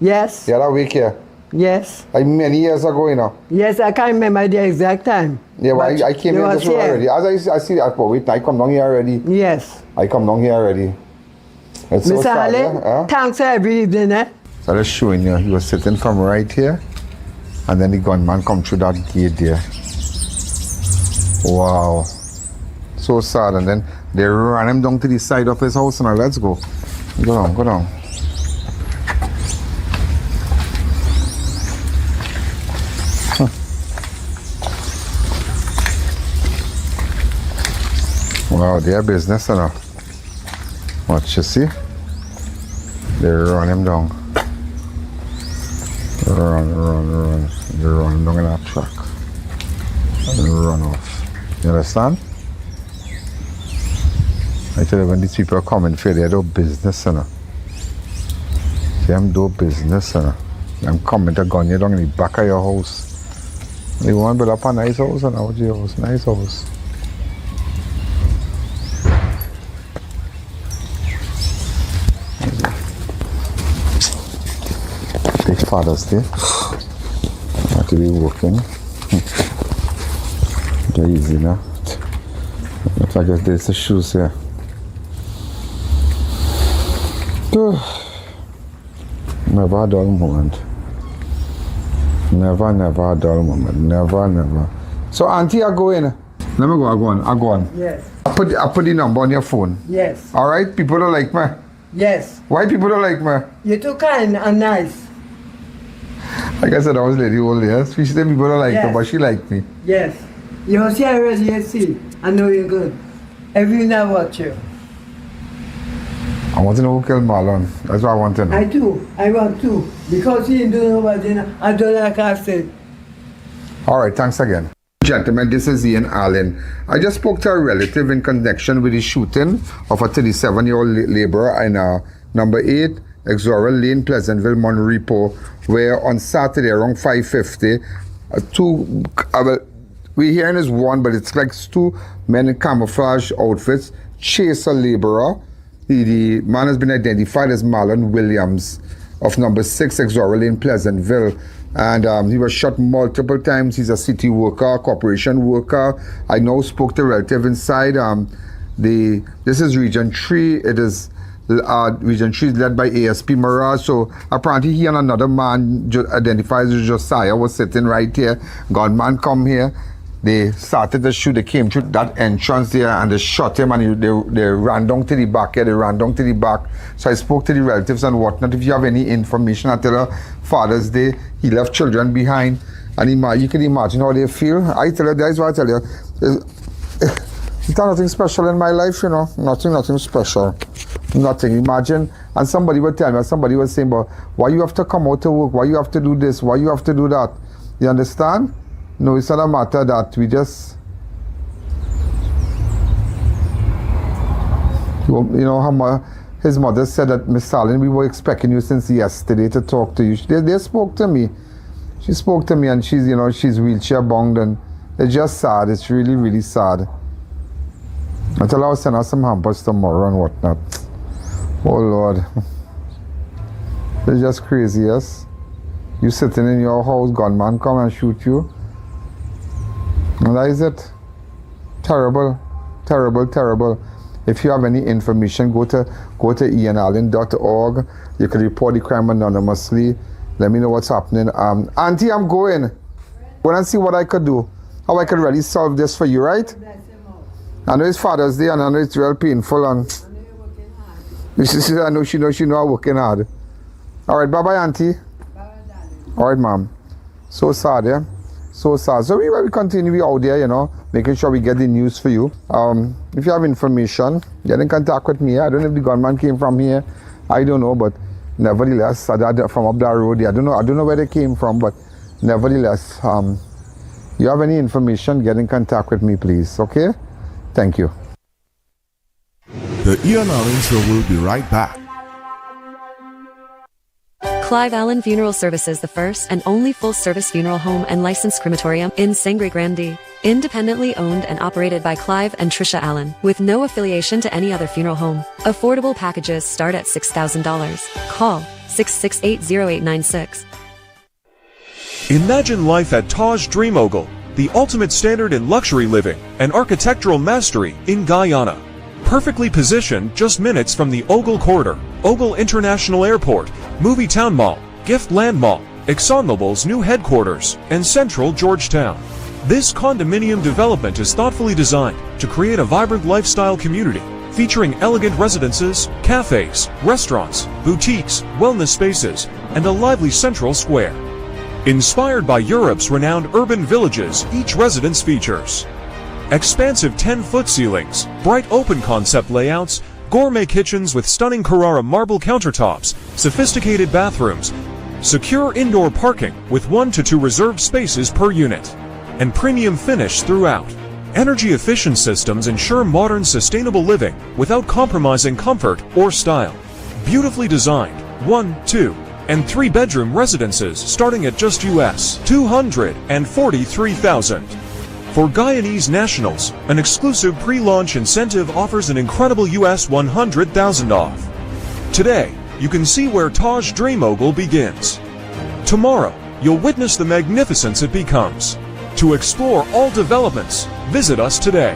Yes. The other wake here. Yes. Like many years ago, you know. Yes, I can't remember the exact time. Yeah, but I came you here was just already. As I see that, but wait, I come down here already. Yes. I come down here already. It's so Mr. sad, Ali, yeah? Huh? thanks every evening, eh? So I was showing you, he was sitting from right here, and then the gunman come through that gate there. Wow. So sad, and then they ran him down to the side of his house, and let's go. Go down, go down. Wow, their business, you know. What you see? They run him down. Run. They run him down in that truck. And run off. You understand? I tell you, when these people are coming for they do business, you know. Them do business, you know. Them coming to gun you down in the back of your house. They want to build up a nice house, you know. What's your house? Nice house. Big Father's Day. Have to be working. Very easy now. Looks like there's the shoes here. Never a dull moment. Never a dull moment. Never. So auntie, I go in. Let me go, I go on. Yes. I put the number on your phone. Yes. Alright, people don't like me. Yes. Why people don't like me? You're too kind and nice. Like I said, I was lady old, yes. She said people don't like her, Yes. but she liked me. Yes. You're serious, you see. I know you're good. Every night I watch you. I want to know who killed Marlon. That's what I want to know. I do. I want to. Because he didn't do nobody, I don't like I said. Alright, thanks again. Gentlemen, this is I.A.N. I just spoke to a relative in connection with the shooting of a 37-year-old laborer in number 8, Exora Lane, Pleasantville, Monrepo, where on Saturday around 5:50, we're hearing is one, but it's like two men in camouflage outfits chase a laborer. The man has been identified as Marlon Williams of number 6, Exora Lane, Pleasantville. And he was shot multiple times. He's a city worker, corporation worker. I now spoke to a relative inside. This is Region 3. It is Region 3 is led by ASP Mirage. So apparently he and another man identified as Josiah was sitting right here. Gunman come here. They started to shoot. They came through that entrance there and they shot him and they ran down to the back here. They ran down to the back. So I spoke to the relatives and whatnot. If you have any information, I tell her Father's Day, he left children behind. And you can imagine how they feel. I tell her, that's what I tell you. It's nothing special in my life, you know. Nothing special. Nothing. Imagine. And somebody would tell me, somebody was saying, but why you have to come out to work? Why you have to do this? Why you have to do that? You understand? No, it's not a matter that we just, you know, how his mother said that, Miss Stalin, we were expecting you since yesterday to talk to you. They spoke to me. She spoke to me and she's, you know, she's wheelchair bound and it's just sad. It's really, really sad. Until I was sending her some hampers tomorrow and whatnot. Oh Lord. It's just crazy, yes? You sitting in your house, gunman come and shoot you. And that is it. Terrible. If you have any information, go to ianallen.org. You can report the crime anonymously. Let me know what's happening. Auntie, I'm going. Go and see what I could do. How I can really solve this for you, right? I know it's Father's Day and I know it's real painful and I know she knows I'm working hard. Alright, bye-bye, Auntie. Alright, ma'am. So sad, yeah? So sad. So we continue, we out there, you know, making sure we get the news for you. If you have information, get in contact with me. I don't know if the gunman came from here. I don't know, but nevertheless, from up that road. I don't know where they came from, but nevertheless, you have any information, get in contact with me, please. Okay? Thank you. The I.A.N. Show will be right back. Clive Allen Funeral Services, the first and only full-service funeral home and licensed crematorium in Sangre Grande. Independently owned and operated by Clive and Trisha Allen, with no affiliation to any other funeral home. Affordable packages start at $6,000. Call 668-0896. Imagine life at Taj Dream Ogle, the ultimate standard in luxury living and architectural mastery in Guyana. Perfectly positioned just minutes from the Ogle Corridor, Ogle International Airport, Movie Town Mall, Gift Land Mall, ExxonMobil's new headquarters, and central Georgetown. This condominium development is thoughtfully designed to create a vibrant lifestyle community featuring elegant residences, cafes, restaurants, boutiques, wellness spaces, and a lively central square. Inspired by Europe's renowned urban villages, each residence features expansive 10-foot ceilings, bright open concept layouts, gourmet kitchens with stunning Carrara marble countertops, sophisticated bathrooms, secure indoor parking with 1 to 2 reserved spaces per unit, and premium finish throughout. Energy-efficient systems ensure modern, sustainable living without compromising comfort or style. Beautifully designed 1, 2, and 3-bedroom residences starting at just US $243,000. For Guyanese nationals, an exclusive pre-launch incentive offers an incredible US $100,000 off. Today, you can see where Taj Dream Ogle begins. Tomorrow, you'll witness the magnificence it becomes. To explore all developments, visit us today.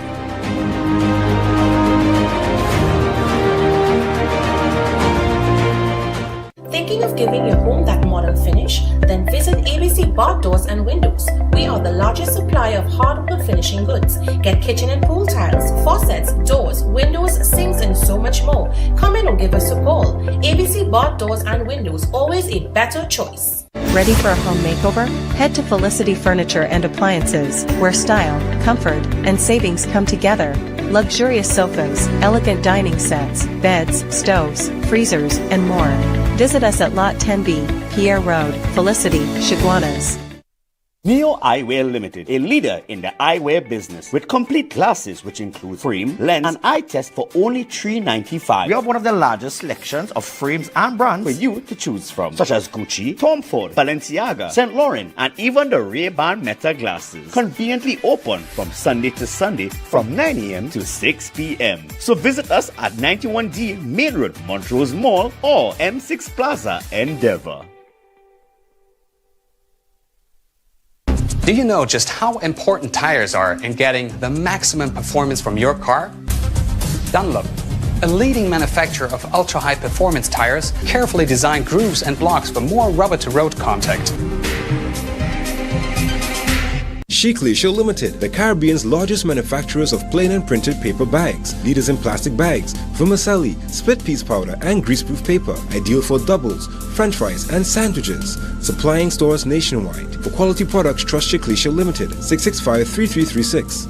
Thinking of giving your home that modern finish? Then visit ABC Bar Doors and Windows. We are the largest supplier of hardwood finishing goods. Get kitchen and pool tiles, faucets, doors, windows, sinks, and so much more. Come in or give us a call. ABC Bar Doors and Windows, always a better choice. Ready for a home makeover? Head to Felicity Furniture and Appliances, where style, comfort, and savings come together. Luxurious sofas, elegant dining sets, beds, stoves, freezers, and more. Visit us at Lot 10B, Pierre Road, Felicity, Chaguanas. Neo Eyewear Limited, a leader in the eyewear business with complete glasses which include frame, lens, and eye test for only $395. We have one of the largest selections of frames and brands for you to choose from, such as Gucci, Tom Ford, Balenciaga, St. Laurent, and even the Ray-Ban Meta glasses. Conveniently open from Sunday to Sunday from 9 a.m. to 6 p.m. So visit us at 91D Main Road, Montrose Mall, or M6 Plaza, Endeavour. Do you know just how important tires are in getting the maximum performance from your car? Dunlop, a leading manufacturer of ultra-high performance tires, carefully designed grooves and blocks for more rubber-to-road contact. Shikleisha Limited, the Caribbean's largest manufacturers of plain and printed paper bags, leaders in plastic bags, vermicelli, split piece powder, and greaseproof paper, ideal for doubles, french fries, and sandwiches. Supplying stores nationwide. For quality products, trust Shikleisha Limited, 665-3336.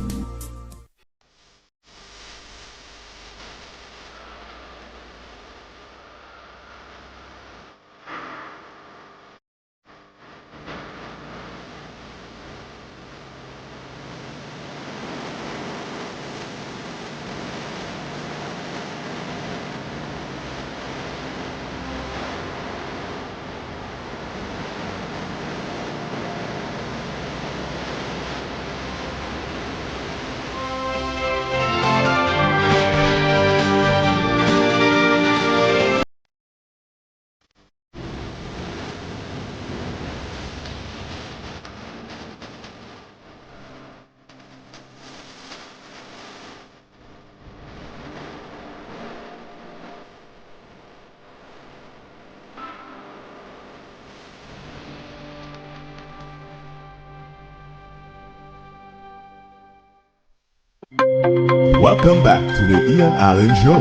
Welcome back to the I.A.N. Allen Show.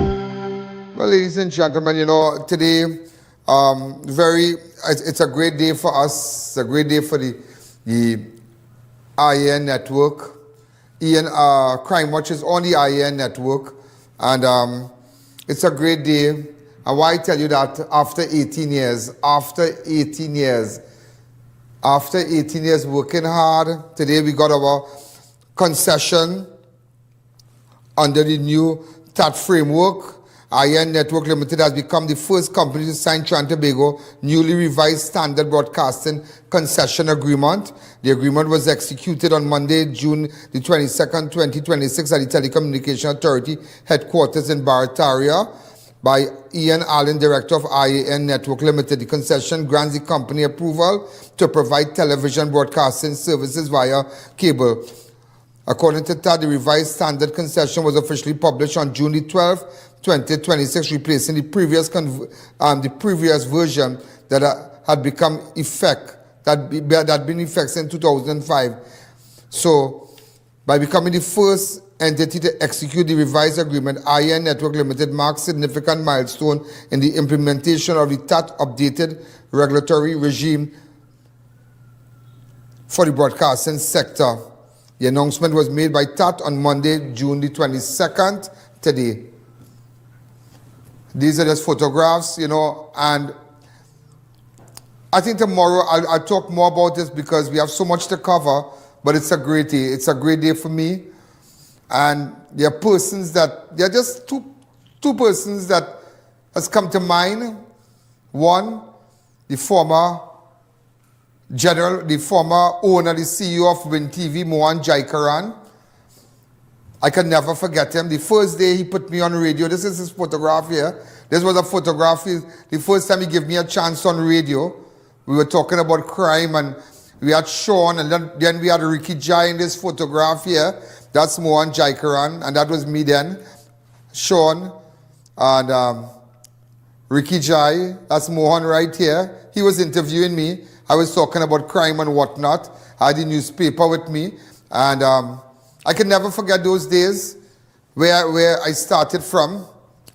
Well, ladies and gentlemen, you know, today, it's a great day for us. It's a great day for the I.A.N. network. Crime Watch is on the I.A.N. network. And it's a great day. And why I tell you that after 18 years working hard, today we got our concession under the new TAT framework, I.A.N. Network Limited has become the first company to sign Trinidad and Tobago newly revised standard broadcasting concession agreement. The agreement was executed on Monday, June the 22nd, 2026 at the Telecommunication Authority headquarters in Barataria by Ian Allen, Director of I.A.N. Network Limited. The concession grants the company approval to provide television broadcasting services via cable. According to TAD, the revised standard concession was officially published on June the 12th, 2026, replacing the previous version that had become effect that had been in effect since 2005. So, by becoming the first entity to execute the revised agreement, I.A.N. Network Limited marks significant milestone in the implementation of the TAT updated regulatory regime for the broadcasting sector. The announcement was made by TAT on Monday, June the 22nd, today. These are just photographs, and I think tomorrow I'll talk more about this because we have so much to cover, but it's a great day. It's a great day for me. And there are just two persons that has come to mind. One, the former owner, the CEO of Win TV, Mohan Jaikaran. I can never forget him. The first day he put me on radio, this is his photograph here. This was a photograph, the first time he gave me a chance on radio. We were talking about crime, and we had Sean, and then we had Ricky Jai in this photograph here. That's Mohan Jaikaran, and that was me then. Sean and Ricky Jai, that's Mohan right here. He was interviewing me. I was talking about crime and whatnot. I had the newspaper with me, and I can never forget those days where I started from.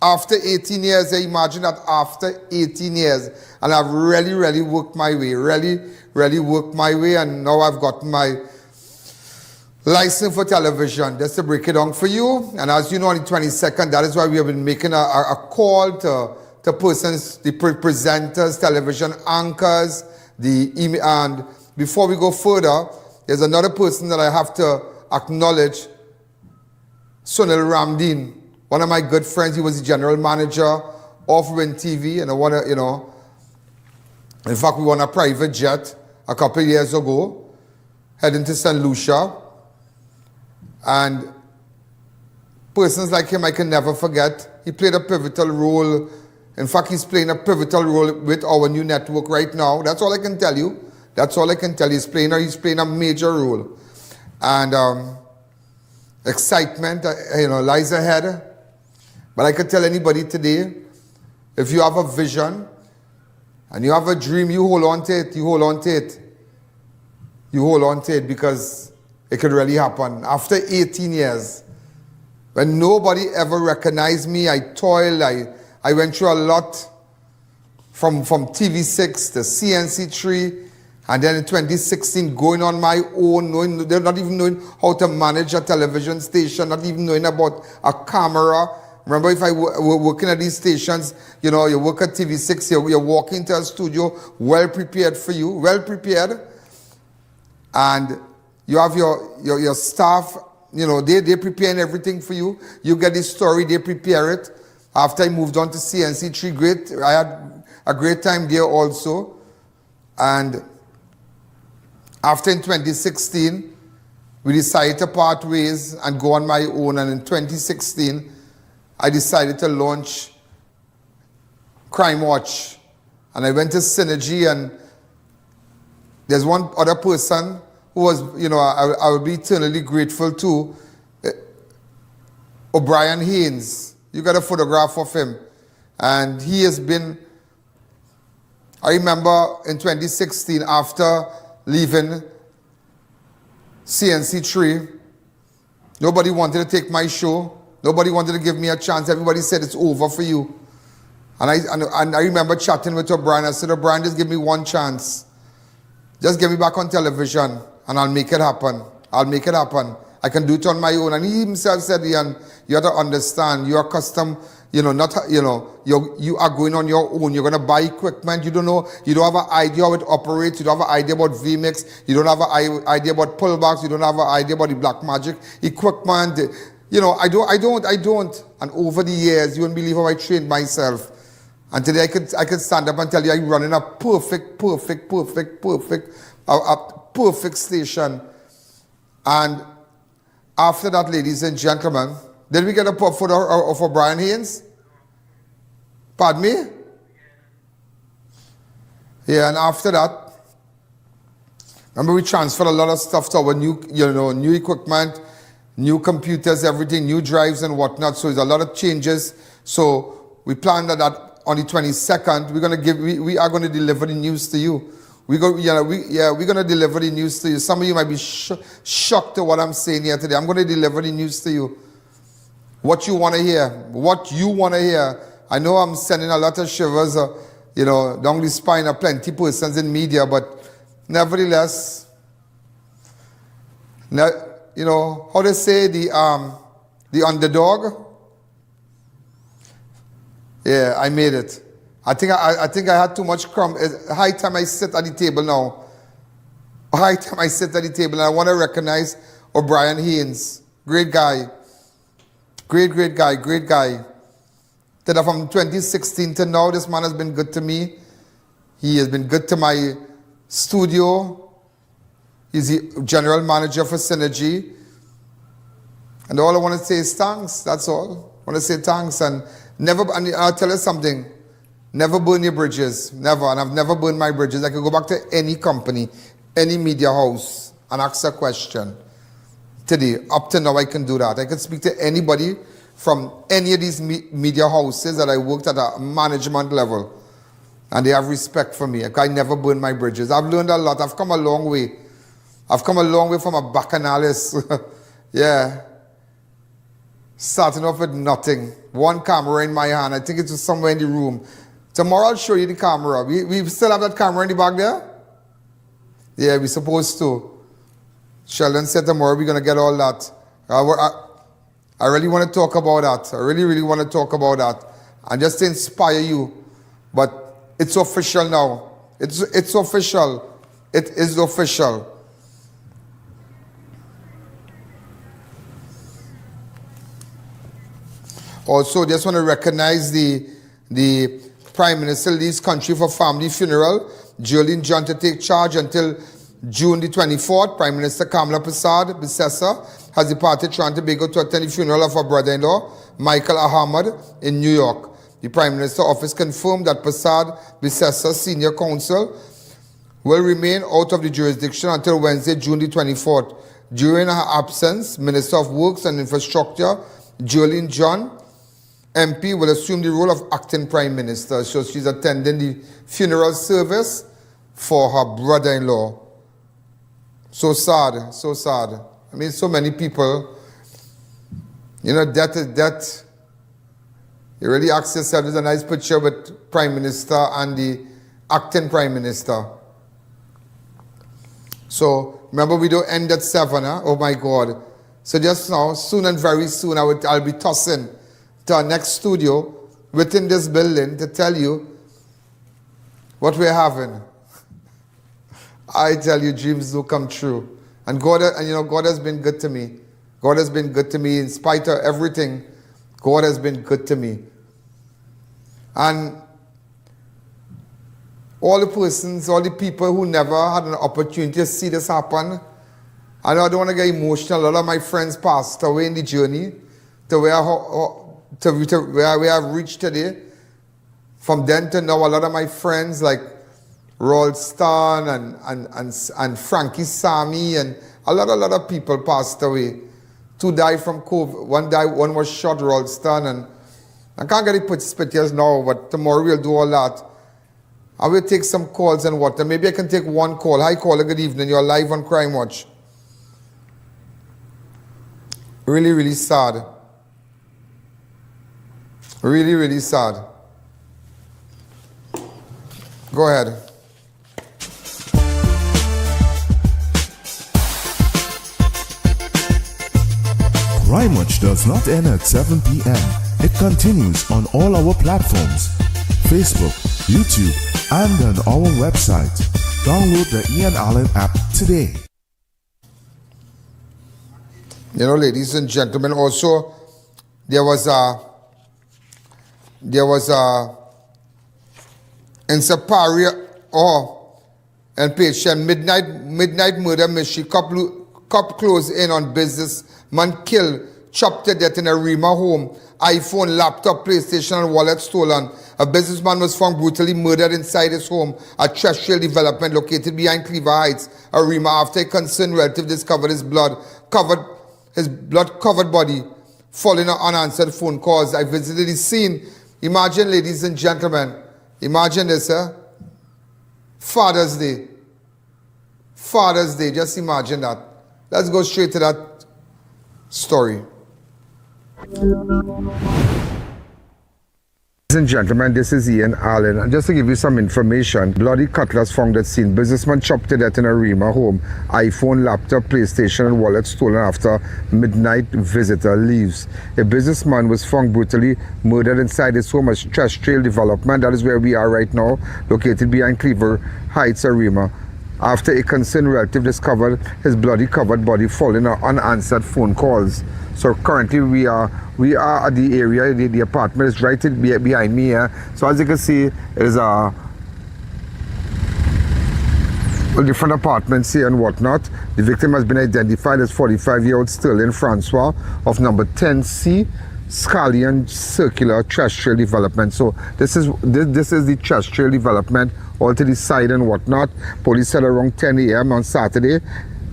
After 18 years, I imagine that after 18 years, and I've really worked my way, really worked my way, and now I've gotten my license for television. Just to break it down for you, and as you know, on the 22nd, that is why we have been making a call to persons, the presenters, television anchors, and before we go further, there's another person that I have to acknowledge, Sunil Ramdeen, one of my good friends. He was the general manager of Win TV, and I want to, in fact, we won a private jet a couple of years ago, heading to St. Lucia, and persons like him I can never forget. He played a pivotal role. In fact, he's playing a pivotal role with our new network right now. That's all I can tell you. That's all I can tell you. He's playing a major role. And excitement, lies ahead. But I can tell anybody today, if you have a vision and you have a dream, you hold on to it. You hold on to it. You hold on to it, because it could really happen. After 18 years, when nobody ever recognized me, I toiled, I went through a lot, from TV6 to CNC3, and then in 2016 going on my own, not even knowing how to manage a television station, not even knowing about a camera. Remember, if I were working at these stations, you work at TV6, you're walking to a studio well prepared for you, well prepared, and you have your staff, they're preparing everything for you. You get the story, they prepare it. After I moved on to CNC3, I had a great time there also. And after in 2016, we decided to part ways and go on my own. And in 2016, I decided to launch Crime Watch. And I went to Synergy, and there's one other person who was, I would be eternally grateful to, O'Brien Haynes. You got a photograph of him. And he has been, I remember in 2016, after leaving CNC3, nobody wanted to take my show. Nobody wanted to give me a chance. Everybody said it's over for you. And I remember chatting with O'Brien. I said, O'Brien, just give me one chance. Just get me back on television, and I'll make it happen. I'll make it happen. I can do it on my own. And he himself said, Ian, you have to understand, you are custom, you are going on your own. You're going to buy equipment. You don't have an idea how it operates. You don't have an idea about VMix. You don't have an idea about pullbacks. You don't have an idea about the black magic equipment. you know, I don't. And over the years, you wouldn't believe how I trained myself. And today I could stand up and tell you I'm running a perfect station. And after that, ladies and gentlemen, did we get a pop for Brian Haynes? Pardon me? Yeah, and after that, remember we transferred a lot of stuff to our new equipment, new computers, everything, new drives and whatnot. So there's a lot of changes. So we planned that on the 22nd, we are going to deliver the news to you. We're going to deliver the news to you. Some of you might be shocked to what I'm saying here today. I'm going to deliver the news to you. What you want to hear. What you want to hear. I know I'm sending a lot of shivers, down the spine of plenty persons in media, but nevertheless, how they say the underdog. Yeah, I made it. I think I had too much crumb. High time I sit at the table now. High time I sit at the table, and I want to recognize O'Brien Haynes. Great guy. Great guy. That from 2016 to now, this man has been good to me. He has been good to my studio. He's the general manager for Synergy. And all I want to say is thanks. That's all. I want to say thanks. And I'll tell you something. Never burn your bridges. Never. And I've never burned my bridges. I can go back to any company, any media house, and ask a question. Today, up to now, I can do that. I can speak to anybody from any of these media houses that I worked at a management level. And they have respect for me. I never burn my bridges. I've learned a lot. I've come a long way. I've come a long way from a bacchanalist. Yeah. Starting off with nothing. One camera in my hand. I think it was somewhere in the room. Tomorrow I'll show you the camera. We still have that camera in the back there? Yeah, we're supposed to. Sheldon said tomorrow we're going to get all that. I really want to talk about that. I really want to talk about that. And just to inspire you. But it's official now. It's official. It is official. Also, just want to recognize the Prime Minister leaves country for family funeral. Jolene John to take charge until June the 24th. Prime Minister Kamala Prasad Bissessa has departed Trinidad and Tobago to attend the funeral of her brother-in-law, Michael Ahmad, in New York. The Prime Minister office confirmed that Prasad Bissessa Senior Counsel will remain out of the jurisdiction until Wednesday, June the 24th. During her absence, Minister of Works and Infrastructure, Jolene John, MP, will assume the role of acting Prime Minister. So she's attending the funeral service for her brother-in-law. So sad, so sad. I mean, so many people, death is death. You really ask yourself, there's a nice picture with Prime Minister and the acting Prime Minister. So, remember we don't end at 7, huh? Oh my God. So just now, soon and very soon, I'll be tossing to our next studio within this building to tell you what we're having. I tell you, dreams do come true. And God has been good to me. God has been good to me in spite of everything. God has been good to me. And all the persons, all the people who never had an opportunity to see this happen, I know I don't want to get emotional. A lot of my friends passed away in the journey to where we have reached today. From then to now, a lot of my friends like Ralston and Frankie Sami and a lot of people passed away. 2 died from COVID. One was shot, Ralston, and I can't get it put here now, but tomorrow we'll do all that. I will take some calls and what. And maybe I can take one call. Hi, caller, good evening. You're live on Crime Watch. Really, really sad. Really, really sad. Go ahead. Crime Watch does not end at 7 p.m. It continues on all our platforms, Facebook, YouTube, and on our website. Download the I.A.N. app today. You know, ladies and gentlemen, also there was in Saparia and patient midnight murder mystery. Cop closed in on businessman killed, chopped to death in a Rima home. iPhone, laptop, PlayStation and wallet stolen. A businessman was found brutally murdered inside his home at Terrestrial Development located behind Cleaver Heights, Arima, after a concerned relative discovered his blood-covered body following unanswered phone calls. I visited the scene. Imagine, ladies and gentlemen, imagine this, Father's Day. Father's Day, just imagine that. Let's go straight to that story. Ladies and gentlemen, this is I.A.N. And just to give you some information, bloody cutlass found at scene. Businessman chopped to death in a Rima home. iPhone, laptop, PlayStation and wallet stolen after midnight visitor leaves. A businessman was found brutally murdered inside his home at Terrestrial Development. That is where we are right now, located behind Cleaver Heights, Arima, after a concerned relative discovered his bloody covered body following unanswered phone calls. So currently we are at the area. The apartment is right behind me here. So as you can see, there's different apartments here and whatnot. The victim has been identified as 45-year-old Sterling Francois of number 10C Scallion Circular Terrestrial Development. So this is the Terrestrial Development, all to the side and whatnot. Police said around 10 a.m. on Saturday,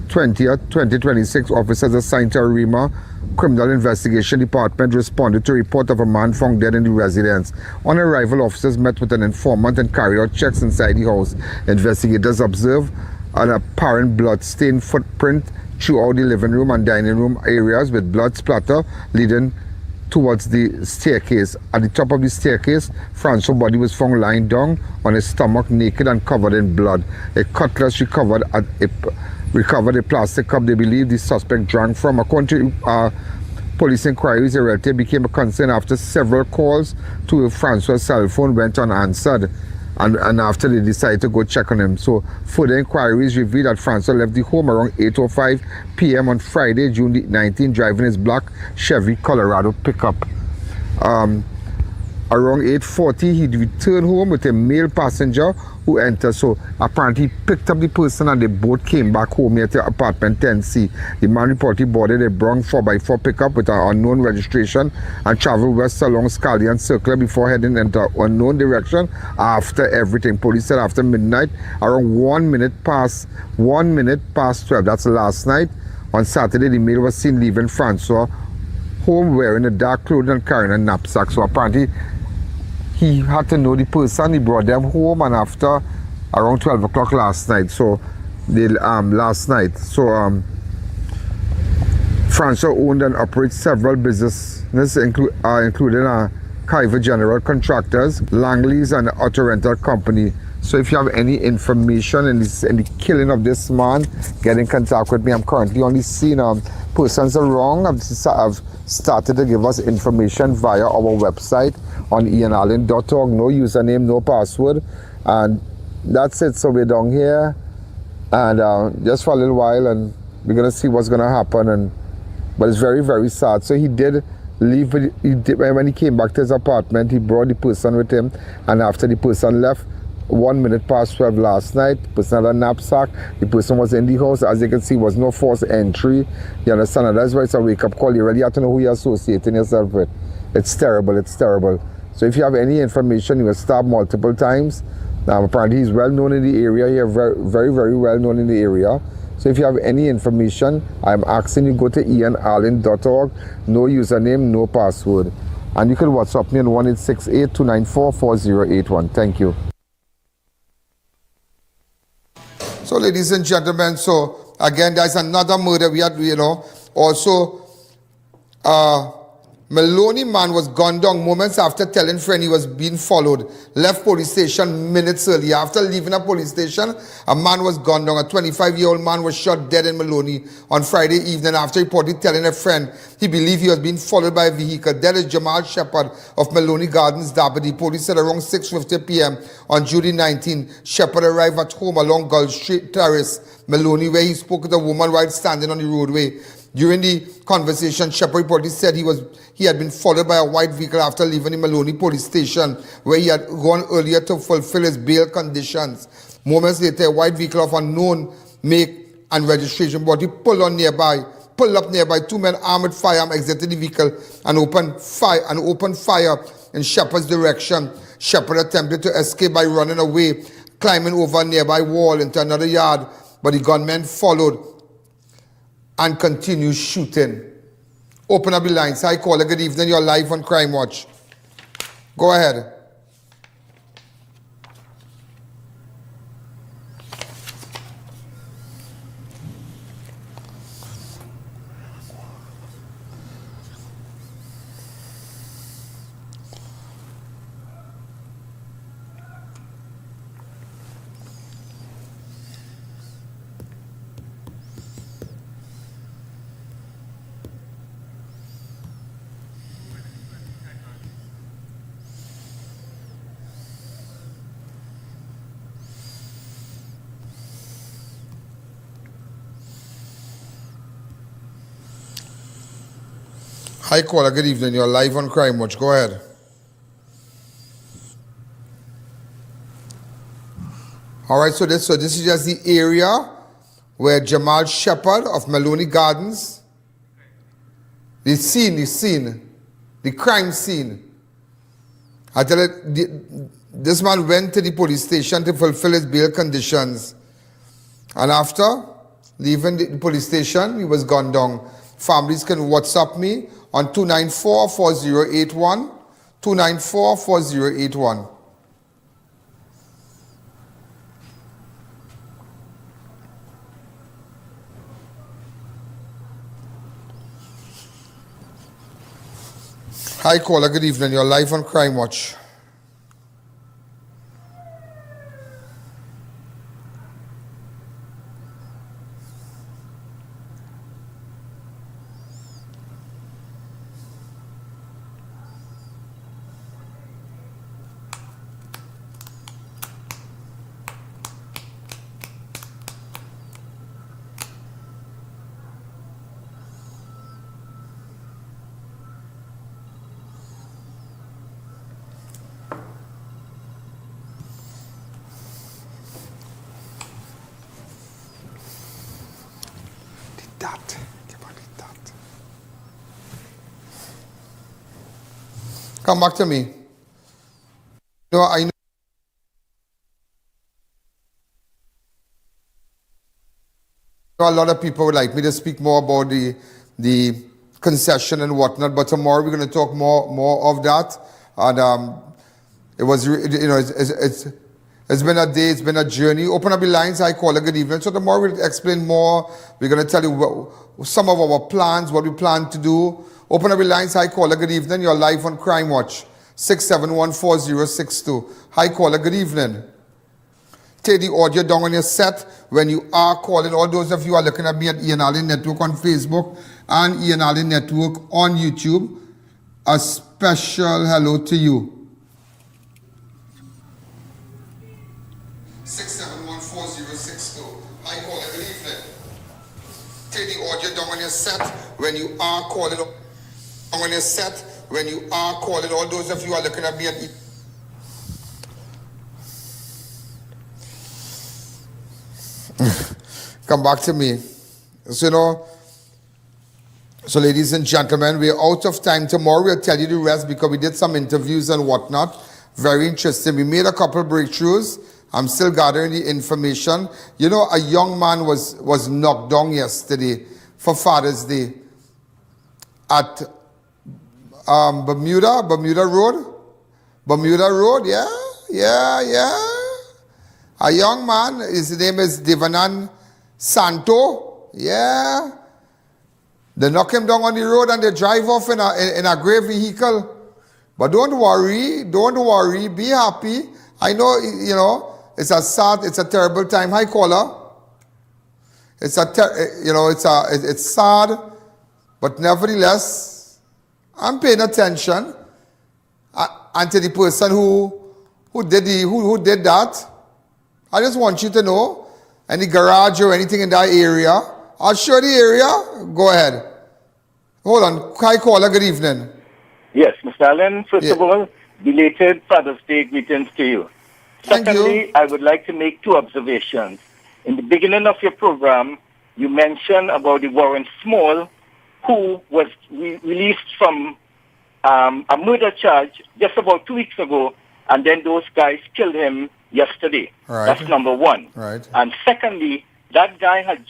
20th, 2026, officers assigned to Arima Criminal Investigation Department responded to a report of a man found dead in the residence. On arrival, officers met with an informant and carried out checks inside the house. Investigators observed an apparent blood-stained footprint throughout the living room and dining room areas with blood splatter leading towards the staircase. At the top of the staircase, Francois' body was found lying down on his stomach, naked and covered in blood. A cutlass recovered a plastic cup they believe the suspect drank from. According to police inquiries, a relative became a concern after several calls to Francois' cell phone went unanswered, and after they decided to go check on him. So further inquiries revealed that Francois left the home around 8:05 p.m. on Friday, June 19, driving his black Chevy Colorado pickup. Around 8:40, he returned home with a male passenger who entered. So apparently he picked up the person and they both came back home here to apartment 10C. The man reportedly boarded a brown 4x4 pickup with an unknown registration and traveled west along Scallion Circular before heading into unknown direction after everything. Police said after midnight, around 1 minute past 12, that's last night, on Saturday, the male was seen leaving Francois home wearing a dark clothing and carrying a knapsack. So apparently he had to know the person. He brought them home, and after around 12 o'clock last night. So Francois owned and operates several businesses, including Kaiver General Contractors, Langley's, and Auto Rental Company. So if you have any information in the killing of this man, get in contact with me. I'm currently on the scene. Persons are wrong. I've started to give us information via our website on ianallen.org. No username, no password, and that's it. So we're down here, and just for a little while, and we're gonna see what's gonna happen. But it's very, very sad. So he did leave. When he came back to his apartment, he brought the person with him, and after the person left, 1 minute past 12 last night, the person had a knapsack. The person was in the house. As you can see, was no forced entry. You understand? And that's why it's a wake-up call. You really have to know who you're associating yourself with. It's terrible. It's terrible. So if you have any information, he was stabbed multiple times. Apparently he's well known in the area here, very, very, very well known in the area. So if you have any information, I'm asking you go to ianallen.org. No username, no password. And you can WhatsApp me on 1-868-294-4081. Thank you. So ladies and gentlemen, so again, there's another murder. We had, also Maloney man was gunned down moments after telling friend he was being followed. Left police station minutes earlier. After leaving a police station, a man was gunned down. A 25-year-old man was shot dead in Maloney on Friday evening after reportedly telling a friend he believed he was being followed by a vehicle. Dead is Jamal Shepard of Maloney Gardens, Dabadi. Police said around 6:50 p.m. on June 19, Shepard arrived at home along Gulf Street Terrace, Maloney, where he spoke with a woman while standing on the roadway. During the conversation, Shepherd reportedly said he had been followed by a white vehicle after leaving the Maloney police station, where he had gone earlier to fulfill his bail conditions. Moments later, a white vehicle of unknown make and registration body pulled up nearby. 2 men armed with firearm exited the vehicle and opened fire in Shepherd's direction. Shepherd attempted to escape by running away, climbing over a nearby wall into another yard, but the gunmen followed and continued shooting. Open up the lines. Hi, caller. Good evening. You're live on Crime Watch. Go ahead. Hi, caller. Good evening. You're live on Crime Watch. Go ahead. All right. So this is just the area where Jamal Shepherd of Maloney Gardens, the crime scene. I tell you, this man went to the police station to fulfill his bail conditions, and after leaving the police station, he was gunned down. Families can WhatsApp me on 294-4081, 294-4081. Hi, caller. Good evening. You're live on Crime Watch. Come back to me. I know a lot of people would like me to speak more about the concession and whatnot, but tomorrow we're going to talk more of that. And it's been a day, it's been a journey. Open up the lines. Hi, caller. Good evening. So tomorrow we'll explain more. We're going to tell you some of our plans, what we plan to do. Open up the lines. Hi, caller. Good evening. You're live on Crime Watch. 6714062. Hi, caller. Good evening. Take the audio down on your set when you are calling. All those of you who are looking at me at I.A.N Network on Facebook and I.A.N Network on YouTube, a special hello to you. 6714062. Hi, caller. Good evening. Take the audio down on your set when you are calling. On your set when you are calling. All those of you who are looking at me at come back to me. So so ladies and gentlemen, we're out of time. Tomorrow we'll tell you the rest because we did some interviews and whatnot. Very interesting. We made a couple breakthroughs. I'm still gathering the information. A young man was knocked down yesterday for Father's Day at Bermuda Road. Yeah. A young man, his name is Davenanad Santo. Yeah. They knock him down on the road and they drive off in a grey vehicle. But don't worry, be happy. I know, it's a terrible time. Hi, caller. It's sad, but nevertheless, I'm paying attention. And to the person who did that, I just want you to know, any garage or anything in that area, I'll show the area. Go ahead. Hold on. Hi, caller. Good evening. Yes, Mr. Allen, first of all, belated Father's Day greetings to you. Secondly, I would like to make two observations. In the beginning of your program, you mentioned about the Warren Small, who was released from a murder charge just about 2 weeks ago, and then those guys killed him yesterday. Right. That's number one. Right. And secondly, that guy had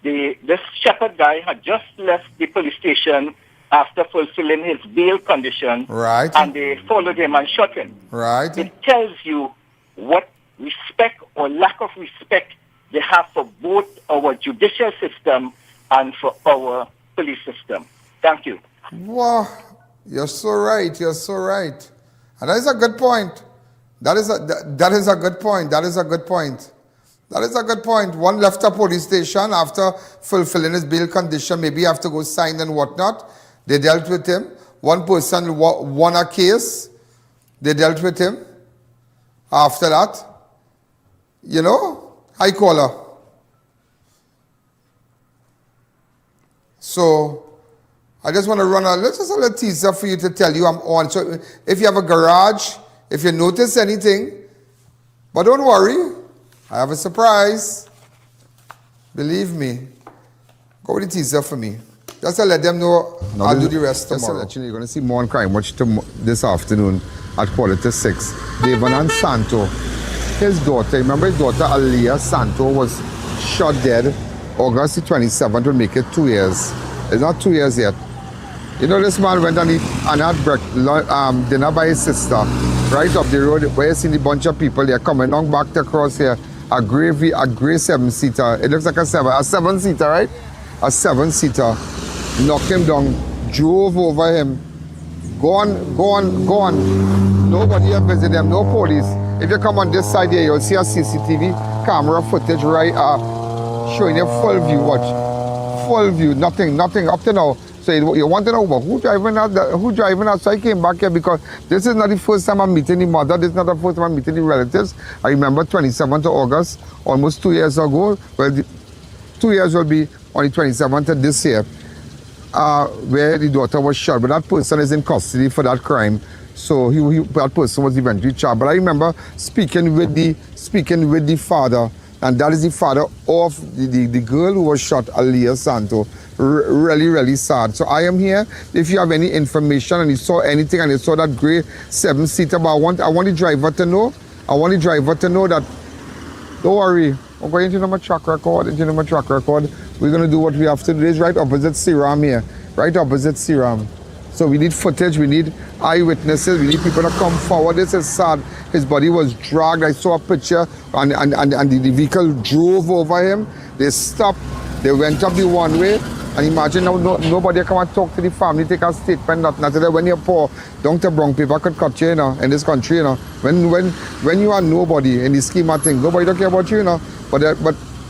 this shepherd guy had just left the police station after fulfilling his bail condition. Right. And they followed him and shot him. Right. It tells you what respect or lack of respect they have for both our judicial system and for our police system. Thank you. Wow. You're so right. You're so right. And that is a good point. That is a good point. That is a good point. That is a good point. One left a police station after fulfilling his bail condition. Maybe he have to go sign and whatnot. They dealt with him. One person won a case. They dealt with him. After that, you know, hi caller. So, I just want to run a little teaser for you to tell you I'm on. So, if you have a garage, if you notice anything, but don't worry, I have a surprise. Believe me. Go with the teaser for me. Just to let them know, I'll do the rest tomorrow. Just to let you know, you're going to see more on Crime Watch this afternoon at 5:45. Davenanad Santo, his daughter, remember his daughter I.A.N Santo was shot dead August the 27th, will make it 2 years. It's not 2 years yet. You know, this man went and had dinner by his sister, right up the road, where you see the bunch of people there coming down back to cross here. A gray 7-seater. It looks like a 7-seater, right? A 7-seater. Knocked him down, drove over him. Gone. Nobody have visited them, no police. If you come on this side here, you'll see a CCTV camera footage right showing you full view. Watch. Full view, nothing up to now. So you want to know who driving that? So I came back here because this is not the first time I'm meeting the mother. This is not the first time I'm meeting the relatives. I remember 27th of August, almost 2 years ago. Well, 2 years will be on the 27th of this year, where the daughter was shot. But that person is in custody for that crime. So that person was eventually charged. But I remember speaking with the father, and that is the father of the girl who was shot, I.A.N Santo. Really, really sad. So I am here. If you have any information and you saw anything and you saw that gray 7-seater, but I want the driver to know. I want the driver to know that, don't worry, I'm going into my track record. We're going to do what we have to do. This is right opposite Seram here. Right opposite Seram. So we need footage, we need eyewitnesses, we need people to come forward. This is sad. His body was dragged. I saw a picture and the vehicle drove over him. They stopped. They went up the one way. And imagine now nobody come and talk to the family, take a statement, nothing. So that when you're poor, don't the brown paper could cut you, in this country, When you are nobody in the scheme of things, nobody don't care about you, But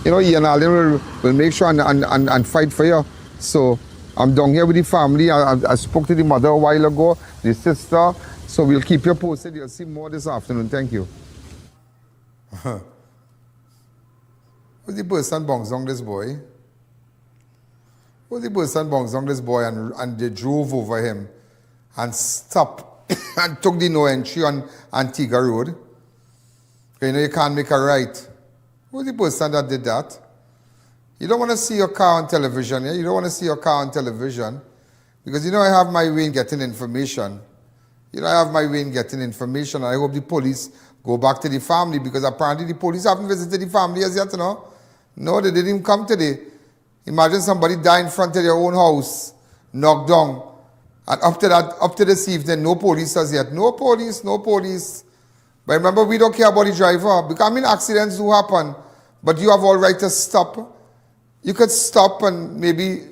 I.A.N will make sure and fight for you. So I'm down here with the family. I spoke to the mother a while ago, the sister. So we'll keep you posted. You'll see more this afternoon. Thank you. Who's the person bongs on this boy? Who's the person bongs on this boy and they drove over him and stopped and took the no entry on Antigua Road? You can't make a right. Who's the person that did that? You don't want to see your car on television, yeah? You don't want to see your car on television because I have my way in getting information. I have my way in getting information. I hope the police go back to the family because apparently the police haven't visited the family as yet, No, they didn't even come today. Imagine somebody die in front of their own house, knocked down, and up to this evening, no police as yet. No police. But remember, we don't care about the driver because accidents do happen, but you have all right to stop. You could stop and maybe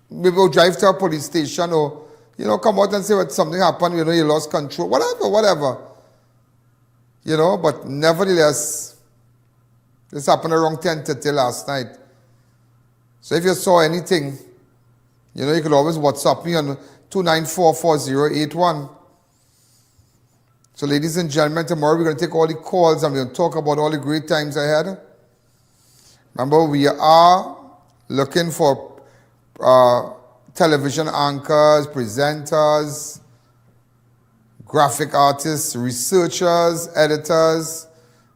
we'll drive to a police station or, come out and say what something happened, you lost control, whatever. But nevertheless, this happened around 10:30 last night. So if you saw anything, you could always WhatsApp me on 2944081. So ladies and gentlemen, tomorrow we're going to take all the calls and we're going to talk about all the great times ahead. Remember, we are looking for television anchors, presenters, graphic artists, researchers, editors.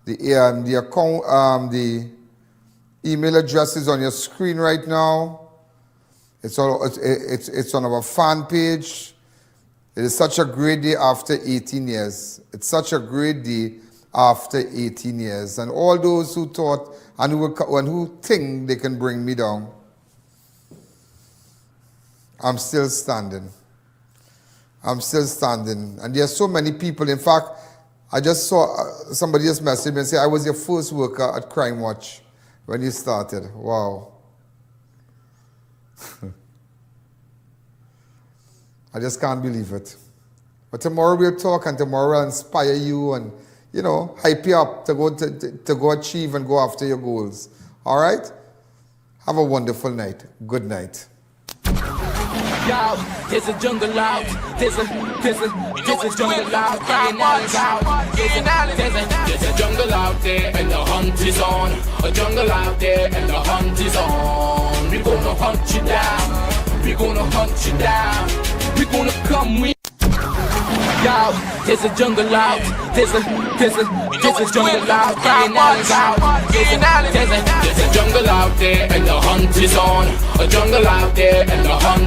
The email address is on your screen right now. It's on our fan page. It is such a great day after 18 years. It's such a great day after 18 years. And all those who thought and who think they can bring me down, I'm still standing. I'm still standing. And there's so many people. In fact, I just saw somebody just message me and say, I was your first worker at Crime Watch when you started. Wow. I just can't believe it. But tomorrow we'll talk, and tomorrow I'll inspire you and, hype you up to go achieve and go after your goals. All right? Have a wonderful night. Good night. Yo, there's a jungle out. There's a jungle out. There's a jungle out there and the hunt is on. A jungle out there and the hunt is on. We're gonna hunt you down. We're gonna hunt you down. We're gonna come with. Yo, there's a jungle out. There's a jungle out. There's a jungle out there and the hunt is on. A jungle out there and the hunt